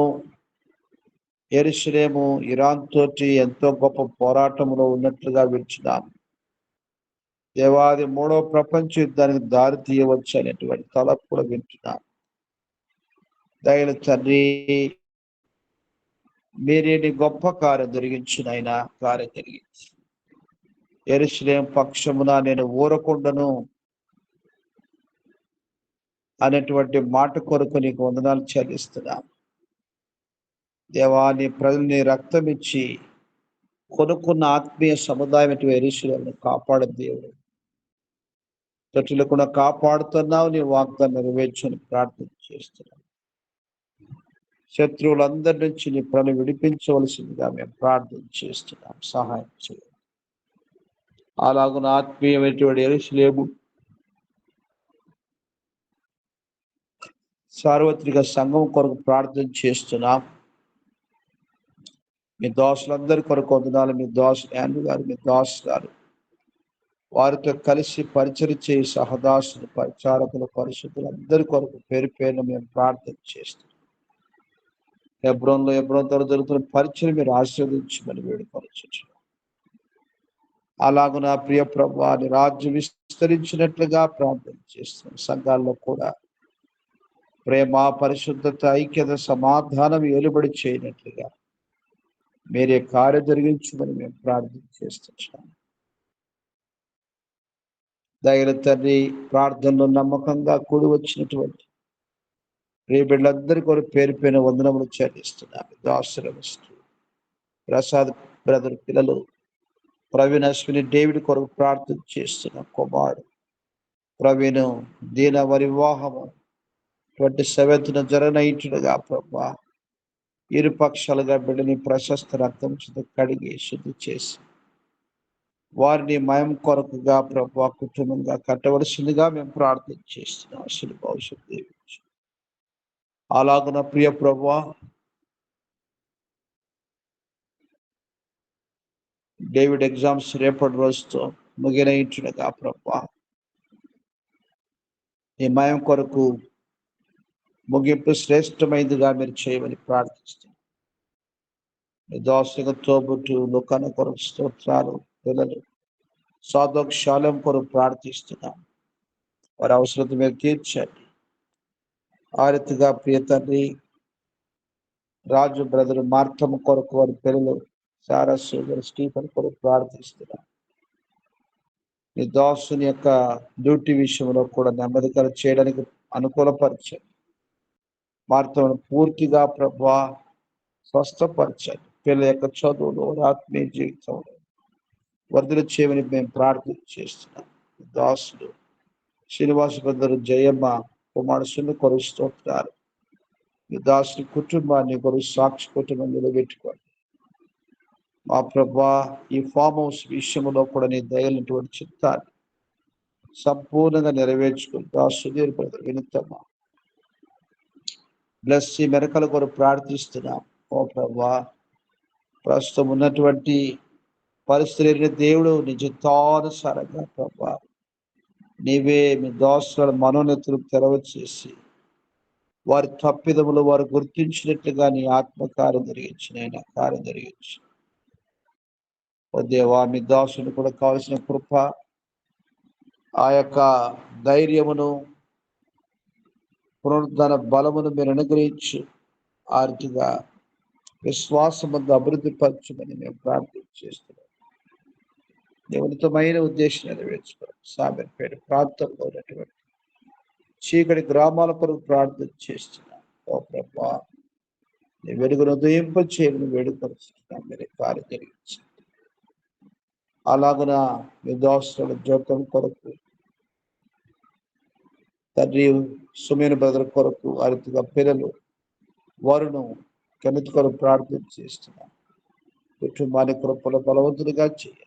యెరూషలేము ఇరాన్ తోటి ఎంతో గొప్ప పోరాటంలో ఉన్నట్లుగా వింటున్నాం. దేవాది 3వ ప్రపంచ యుద్ధానికి దారి తీయవచ్చు అనేటువంటి తలపు కూడా వింటున్నాం. దయల తండ్రి, మీరే నీ గొప్ప కార్యం జరిగించునైనా కార్యం జరిగించి యెరూషలేము పక్షమున నేను ఊరకుండను అనేటువంటి మాట కొరకు నీకు వందనాలు చెల్లిస్తున్నాను. దేవా, నీ ప్రజల్ని రక్తం ఇచ్చి కొనుక్కున్న ఆత్మీయ సముదాయం యెరూషలేమును కాపాడు దేవుడు. తొట్టిలో కాపాడుతున్నావు, నీ వాగ్దానం నెరవేర్చని ప్రార్థన చేస్తున్నాను. శత్రువులందరి నుంచి నీ ప్రజలు విడిపించవలసిందిగా మేము ప్రార్థన చేస్తున్నాం. సహాయం చేయండి. అలాగున ఆత్మీయమైనటువంటి యెరూషలేము సార్వత్రిక సంఘం కొరకు ప్రార్థన చేస్తున్నాం. మీ దోషులందరి కొరకు వందనాలు. మీ దోషులు యాండ్రు గారు, మీ దాసు గారు, వారితో కలిసి పరిచయం చేయి సహదాసులు, పరిచారకులు, పరిశుద్ధులు అందరి కొరకు పేరు పేరున మేము ప్రార్థన చేస్తున్నాం. హెబ్రోన్లో తరఫు జరుగుతున్న పరిచయం మీరు ఆశీర్వదించమని వేడుకొనుచున్నాం. అలాగున ప్రియ ప్రభువా, నీ రాజ్యం విస్తరించినట్లుగా ప్రార్థన చేస్తున్నాం. సంఘాల్లో కూడా ప్రేమ, పరిశుద్ధత, ఐక్యత, సమాధానం ఏలుబడి చేయనట్లుగా మీరే కార్యం జరిగించమని మేము ప్రార్థన చేస్తున్నాం. దయల తండ్రి, ప్రార్థనలో నమ్మకంగా కూడి వచ్చినటువంటి ప్రియ బిడ్డలందరి కొరకు పేరు పైన వందనములు చెల్లిస్తున్నాను. దాసురమిస్తూ ప్రసాద్ బ్రదర్ పిల్లలు ప్రవీణ్, అశ్విని, డేవిడ్ కొరకు ప్రార్థన చేస్తున్నాం. కుమారుడు ప్రవీణ్ దీన వారి వివాహము 27న జరగనైనట్టుగా ప్రభా, ఇరు పక్షాలుగా బిడ్డని ప్రశస్త రక్తం చేత కడిగి శుద్ధి చేసి వారిని మయం కొరకుగా ప్రభా కుటుంబంగా కట్టవలసిందిగా మేము ప్రార్థన చేస్తున్నాం. అసలు భవిష్యత్తు దీవించు. అలాగున ప్రియ ప్రభువా, డేవిడ్ ఎగ్జామ్స్ రేపటి రోజుతో ముగినైనట్టుగా ప్రభా, ఈ మయం కొరకు ముగింపు శ్రేష్టమైనదిగా మీరు చేయమని ప్రార్థిస్తున్నాం. దోషగా తోబుట్టు లోకాల కొరకు స్తోత్రాలు. పిల్లలు సాధోక్ శాలం కొరకు ప్రార్థిస్తున్నాం. వారి అవసరత మీరు తీర్చండి. ఆ రీతిగా ప్రియ తండ్రి, రాజు బ్రదర్ మార్తమ్మ కొరకు వారి పిల్లలు సారస్సు స్టీఫన్ కొరకు ప్రార్థిస్తున్నాం. నీ దాసుని యొక్క డ్యూటీ విషయంలో కూడా నెమ్మదికర చేయడానికి అనుకూలపరచండి. మార్తమ్మను పూర్తిగా ప్రభా స్వస్థపరచండి. పిల్లల యొక్క చదువులో, ఆత్మీయ జీవితంలో వర్ధలు చేయమని మేము ప్రార్థన చేస్తున్నాం. దాసులు శ్రీనివాస బ్రదరు, జయమ్మ కుమారుడు సున్ను కొరకు స్తోత్రాలు. ఈ దాసుని కుటుంబాన్ని కొరకు సాక్షి కుటుంబం నిలబెట్టుకోండి. మా ప్రభా, ఈ ఫామ్ హౌస్ విషయంలో కూడా నీ దయలైనటువంటి చిత్తాన్ని సంపూర్ణంగా నెరవేర్చుకుంటా. సుధీర్ బ్రదర్, వినుతమ్మ బ్లెస్ ఈ మెరకల కొరకు ప్రార్థిస్తున్నాం. ఓ ప్రభా, ప్రస్తుతం ఉన్నటువంటి పరిస్థితులు దేవుడు నిజతానుసారంగా ప్రభా నీవే మీ దోషుల మనోన్నతులు తెరవ చేసి వారి తప్పిదములు వారు గుర్తించినట్లుగా నీ ఆత్మకార్యం జరిగించిన కార్యం జరిగించు. ఓ దేవా, మీ దాసుని కూడా కావలసిన కృప, ఆ యొక్క ధైర్యమును, పునరుద్ధరణ బలమును మీరు అనుగ్రహించు. ఆర్థిక విశ్వాసమందు అభివృద్ధి పరచమని మేము ప్రార్థన చేస్తున్నాం. ఉన్నతమైన ఉద్దేశం నెరవేర్చుకోవాలి. సామెర్పేట ప్రాంతంలో ఉన్నటువంటి చీకటి గ్రామాల కొరకు ప్రార్థన చేస్తున్నాం. ఓ ప్రభా, నీ వెలుగును ఉదయింప చేయమని వేడుకొస్తున్నాం. మీరు కార్యం జరిగించండి. అలాగున మీ దోస్తుల జోకం కొరకు తండ్రి, సుమేను బ్రదర్ కొరకు, అరితిగా పిల్లలు వారును కెమితి కొరకు ప్రార్థన చేస్తున్నాం. కుటుంబాన్ని కృపలో బలవంతులుగా చేయండి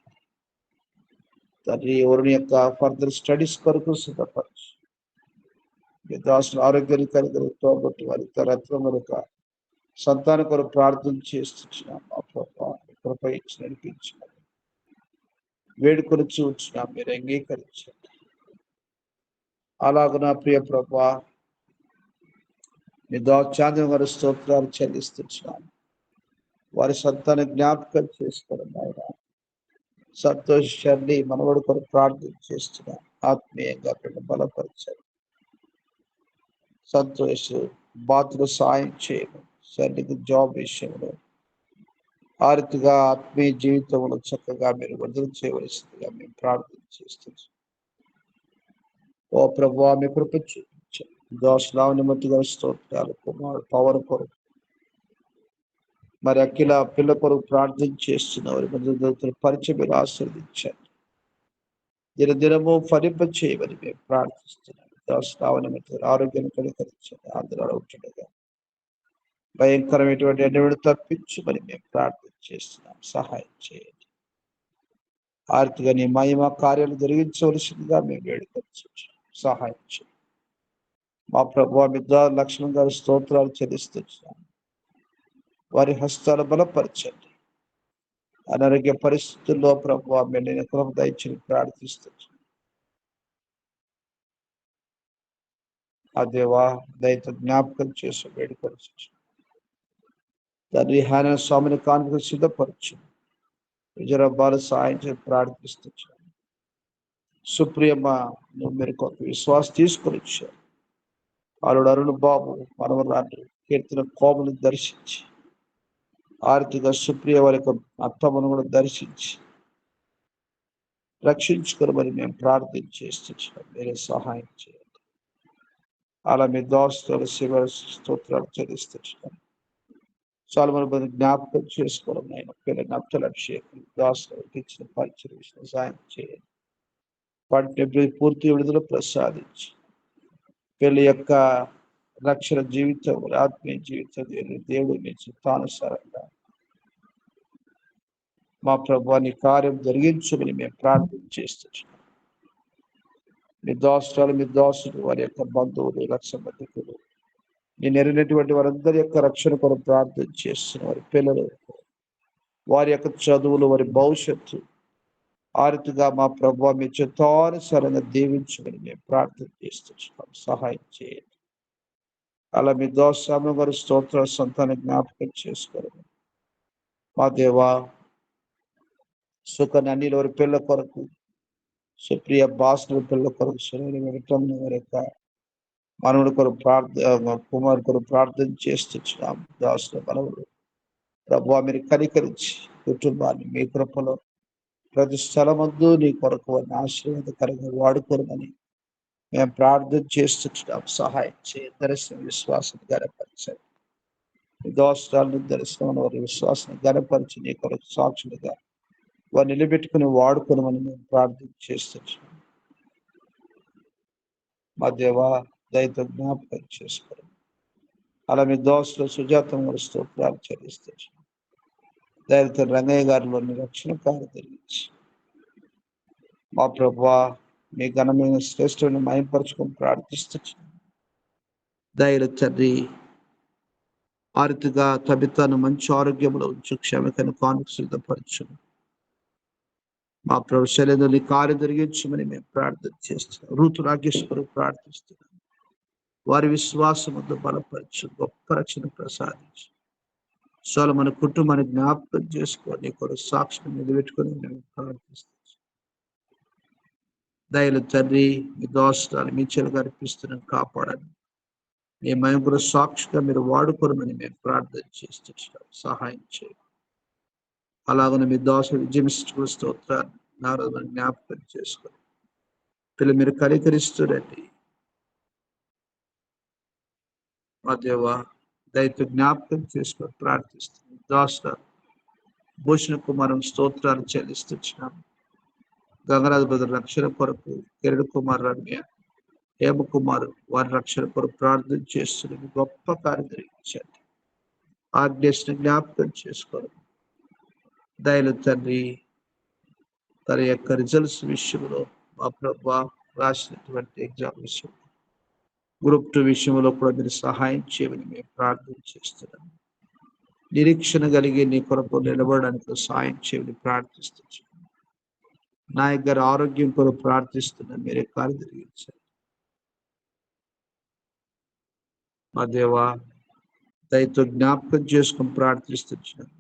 తండ్రి. ఎవరిని యొక్క ఫర్దర్ స్టడీస్ కొరకు సిద్ధపరచు. మీ దాసులు ఆరోగ్యాన్ని కలిగి తోబట్టి వారి రత్నములుగా సంతాన కొరకు ప్రార్థన చేస్తున్నాం. మా ప్రభా కృప ఇచ్చి నడిపించాం. వేడుకొని చూస్తున్నాం, మీరు అంగీకరించండి. అలాగ నా ప్రియ ప్రభా మీ దాచాంద్రం గారి స్తోత్రాలు చెల్లిస్తున్నాం. వారి సంతాన జ్ఞాపకం చేసుకోవడం ఆయన సంతోషాన్ని మనవడు కొరకు ప్రార్థన చేస్తున్నాం. ఆత్మీయంగా అక్కడ బలపరచాలి. సంతోష బాతులు సాయం చేయడం, సరిగ్గా జాబ్ విషయంలో ఆర్థిక ఆత్మీయ జీవితంలో చక్కగా మీరు విడుదల చేయవలసిందిగా మేము ప్రార్థన చేస్తున్నాం. ఓ ప్రభువా మీ కృప చూపించండి. దోషలావు నిమిత్తి గారి స్తోత్రాలు, కుమారుడు పవర్ కొరకు మరి అఖిల పిల్ల కొరకు ప్రార్థన చేస్తున్నవారి మధ్య పరిచయం మీరు ఆశీర్వదించండి. దినదినము ఫలింప చేయమని మేము ప్రార్థిస్తున్నాం. దోషలావు నిమిత్తి ఆరోగ్యాన్ని కనుకరించండి. ఆంధ్రాలో ఉంటుండగా భయంకరమైనటువంటి ఎండవేడి తప్పించమని మేము ప్రార్థన చేస్తున్నాం. సహాయం చేయండి. ఆర్థిక నీ మహిమ కార్యాలు జరిగించవలసిందిగా మేము వేడుకొచ్చున్నాం. సహాయం చేయండి. మా ప్రభువా మిద్దా లక్ష్మణ్ గారి స్తోత్రాలు చెల్లిస్తున్నాం. వారి హస్తాలు బలపరచండి. అనారోగ్య పరిస్థితుల్లో ప్రభువా మెల్లిన కృప దయచేసి ప్రార్థిస్తున్నాం. ఆ దేవా దయతో జ్ఞాపకం చేసి వేడుకొచ్చు. తండ్రి హాన స్వామిని కానుక సిద్ధపరచు. విజయరబ్బాలు సాయం చేసి ప్రార్థిస్తున్నాం. సుప్రియమ్మ నువ్వు మీరు కొంత విశ్వాసం తీసుకొని వచ్చారు. అరుడు అరుణ్ బాబు మనవరాన్ని కీర్తన కోమను దర్శించి ఆర్థిక సుప్రియ వారి అత్తమ్మను కూడా దర్శించి రక్షించుకోమని మేము ప్రార్థన చేస్తున్నాం. మీరే సహాయం చేయండి. అలా మీ దోస్తులు శివ స్తోత్రాలు చెల్లిస్తున్నాం. సొలొమోను బదులు జ్ఞాపకం చేసుకోవడం నేను పిల్లల అప్తల అభిషేకం దోస్తులకు ఇచ్చిన పరిచయం సహాయం చేయండి. వాటిని పూర్తి విడుదల ప్రసాదించి వీళ్ళ యొక్క రక్షణ జీవితం, ఆత్మీయ జీవితం దేవుడు మీ చిత్తానుసారంగా మా ప్రభువాని కార్యం జరిగించమని మేము ప్రార్థన చేస్తున్నాం. మీ దోషాలు మీ దోషులు వారి యొక్క బంధువులు రక్షబంధుకులు మీ నెరినటువంటి వారందరి యొక్క రక్షణ కొరకు ప్రార్థన చేస్తున్న వారి పిల్లలు, వారి యొక్క చదువులు, వారి భవిష్యత్తు ఆర్థిగా మా ప్రభువా మీ చిత్తానుసారంగా దీవించమని మేము ప్రార్థన చేస్తున్నాం. సహాయం చేయండి. అలా మీ దోషాము గారు స్తోత్ర సంతాన జ్ఞాపకం చేసుకోవడం మా దేవా సుఖ అన్నిల వారి పిల్ల కొరకు, సుప్రియ బాసుల పిల్ల కొరకు, విక్రమ్ వారి యొక్క మనవుడి కొరకు కుమారు కొరకు ప్రార్థన చేస్తున్నాం. దాసుల మనవుడు ప్రభువా మీరు కనికరించి కుటుంబాన్ని మీ కృపలో ప్రతి స్థలమందు నీ కొరకు వారిని ఆశీర్వాదకరంగా వాడుకోరమని మేము ప్రార్థన చేస్తున్నాం. సహాయం చేయ దర్శన విశ్వాసం గనపరచండి. దోషాలను దర్శనం వారి విశ్వాసం గనపరిచి నీ కొరకు సాక్షులుగా వారు నిలబెట్టుకుని వాడుకోనమని మేము ప్రార్థన చేస్తున్నాం. మా దేవా దయతో జ్ఞాపకం చేసుకోండి. అలా మీ దోస్తులు సుజాతం వారి స్తోత్రాలు చెల్లిస్తున్నాం. దయతో రంగయ్య గారిలోని రక్షణ కార్యం జరిగించి మా ప్రభువా మీ ఘనమైన శ్రేష్ఠుని మయంపరచుకొని ప్రార్థిస్తున్నాం. దయలు తండ్రి ఆర్థిక తబితాను మంచి ఆరోగ్యంలో ఉంచు, క్షమికను కానుక సిద్ధపరచు. మా ప్రభు శైలేంద్రుని కార్యం జరిగించమని మేము ప్రార్థన చేస్తున్నాం. ఋతు రాకేశ్వరు ప్రార్థిస్తున్నాం. వారి విశ్వాసం వద్ద బలపరచు, గొప్ప రక్షణ ప్రసాదించు. సొలొమోను కుటుంబాన్ని జ్ఞాపకం చేసుకొని కొరకు సాక్షిని నిలబెట్టుకొని మేము ప్రార్థిస్తున్నాం. దయలు తండ్రి మీ దోషాలు మీ చెలుగా అర్పిస్తున్నాం. కాపాడండి. మీ మయంకుల సాక్షిగా మీరు వాడుకోరమని మేము ప్రార్థన చేస్తున్నాం. సహాయం చేయండి. అలాగనే మీ దోష విజయమిస్తున్న స్తోత్రాన్ని నారదుని జ్ఞాపకం చేసుకొని పిల్లలు మీరు కనికరిస్తురండి. మా దేవా దయతో జ్ఞాపకం చేసుకొని ప్రార్థిస్తున్నాం. దోష భూషణ కుమారం స్తోత్రాలు చెల్లిస్తున్నాం. గంగరాజు బదులు రక్షణ కొరకు కిరణ్ కుమార్, రమ్య, హేమకుమార్ వారి రక్షణ కొరకు ప్రార్థన చేస్తున్నది గొప్ప కార్యం జరిగించండి. ఆజ్ఞేష్ని జ్ఞాపకం చేసుకోవడం దయలు తండ్రి తన యొక్క రిజల్ట్స్ విషయంలో మా ప్రభా రాసినటువంటి ఎగ్జామ్ విషయంలో గ్రూప్ 2 విషయంలో కూడా మీరు సహాయం చేయమని మేము ప్రార్థన చేస్తున్నాం. నిరీక్షణ కలిగి నీ కొరకు నిలబడడానికి సాయం చేయని ప్రార్థిస్తున్నాను. నాయక్ గారి ఆరోగ్యం కొరకు ప్రార్థిస్తున్నాను. మీరే కార్యం జరిగించండి. మా దేవా దయతో జ్ఞాపకం చేసుకుని ప్రార్థిస్తున్నాను.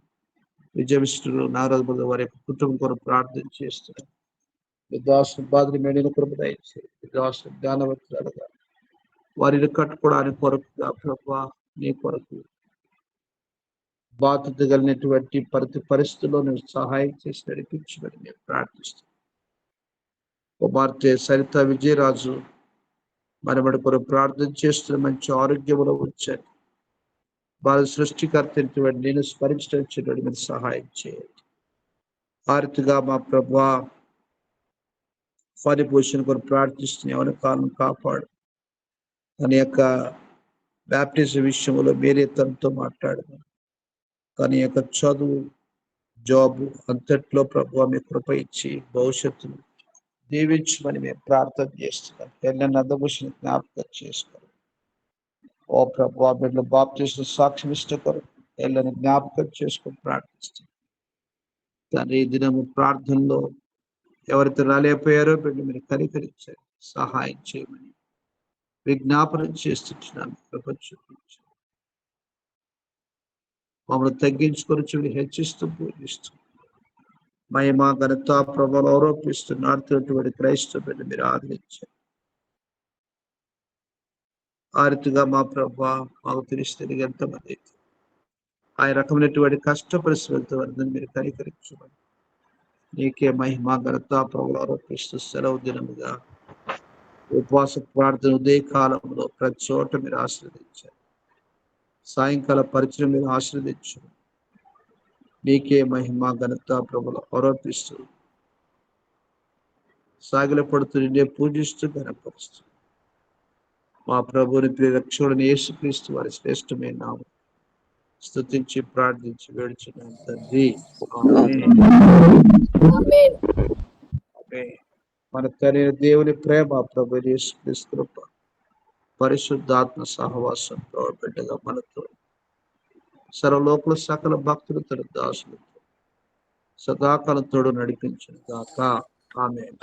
విజయవిష్ణుడు నారద వారి యొక్క కుటుంబం కొరకు ప్రార్థన చేస్తున్నాను. విద్వాసు బాధలు మేడిన కొరకు దయచేసి విద్వాసు జ్ఞానవంతులుగా వారిని కట్టుకోవడానికి కొరకుగా ప్రభా నీ కొరకు బాధ్యత కలిగినటువంటి ప్రతి పరిస్థితుల్లో నువ్వు సహాయం చేసి నడిపించమని మేము ప్రార్థిస్తున్నాం. కుమార్తె సరిత విజయరాజు మనమడి కొరకు ప్రార్థన చేస్తున్న మంచి ఆరోగ్యంలో వచ్చాను. వాళ్ళ సృష్టికర్త నేను స్మరించడం మీరు సహాయం చేయండి. భారతిగా మా ప్రభా ఫలిభూషణ కొరకు ప్రార్థిస్తున్న ఎవరి కాలం కాపాడు. తన యొక్క బ్యాప్టిజం విషయంలో మీరే తనతో మాట్లాడమని, తన యొక్క చదువు జాబు అంతట్లో ప్రభు మీ కృప ఇచ్చి భవిష్యత్తును దీవించమని మేము ప్రార్థన చేస్తున్నాం. పెళ్ళని అద్దభూషణ జ్ఞాపకం చేసుకోండి. ఓ ప్రభు బిడ్డలు బాప్టిస్టు సాక్ష్యం ఇష్ట కొరకు పెళ్ళని జ్ఞాపకం చేసుకొని ప్రార్థిస్తున్నాం. తండ్రి ఈ దినము ప్రార్థనలో ఎవరైతే రాలేకపోయారో బిడ్డ మీరు కనికరించండి, సహాయం చేయమని విజ్ఞాపన చేస్తున్నాను. ప్రపంచం మమ్మల్ని తగ్గించుకొని చూడి హెచ్చిస్తూ పూజిస్తూ మహిమ ఘనత ప్రభావం ఆరోపిస్తున్నటువంటి క్రైస్తవ బిడ్డ మీరు ఆదరించారు. ఆ రీతిగా మా ప్రభా మాకు తెలిస్తే ఎంతమంది ఆ రకమైనటువంటి కష్ట పరిస్థితులతో వర్ధని మీరు కనికరించమని నీకే మహిమ ఘనత ప్రభావం ఆరోపిస్తూ సెలవు దినముగా ఉపవాస ప్రార్థన ఉదయ కాలంలో ప్రతి చోట మీరు ఆశీర్వదించారు. సాయంకాల పరిచయం మీరు ఆశీర్వదించు. నీకే మహిమ ఘనత ప్రభులు ఆరోపిస్తూ సాగిల పడుతూ నిన్నే పూజిస్తూ ఘనపరుస్తూ మా ప్రభుని ప్రియ రక్షకుడిని యేసుక్రీస్తు వారి శ్రేష్టమైన నామమున స్తుతించి ప్రార్థించి వేడుచున్నాం తండ్రి. మన తండ్రి దేవుని ప్రేమ ప్రభు యేసుక్రీస్తు కృప పరిశుద్ధాత్మ సహవాసం బిడ్డగా మనతో సర్వలోకుల సకల భక్తులు తన దాసులతో సదాకాలం తోడు నడిపించిన గాక. ఆమేన్.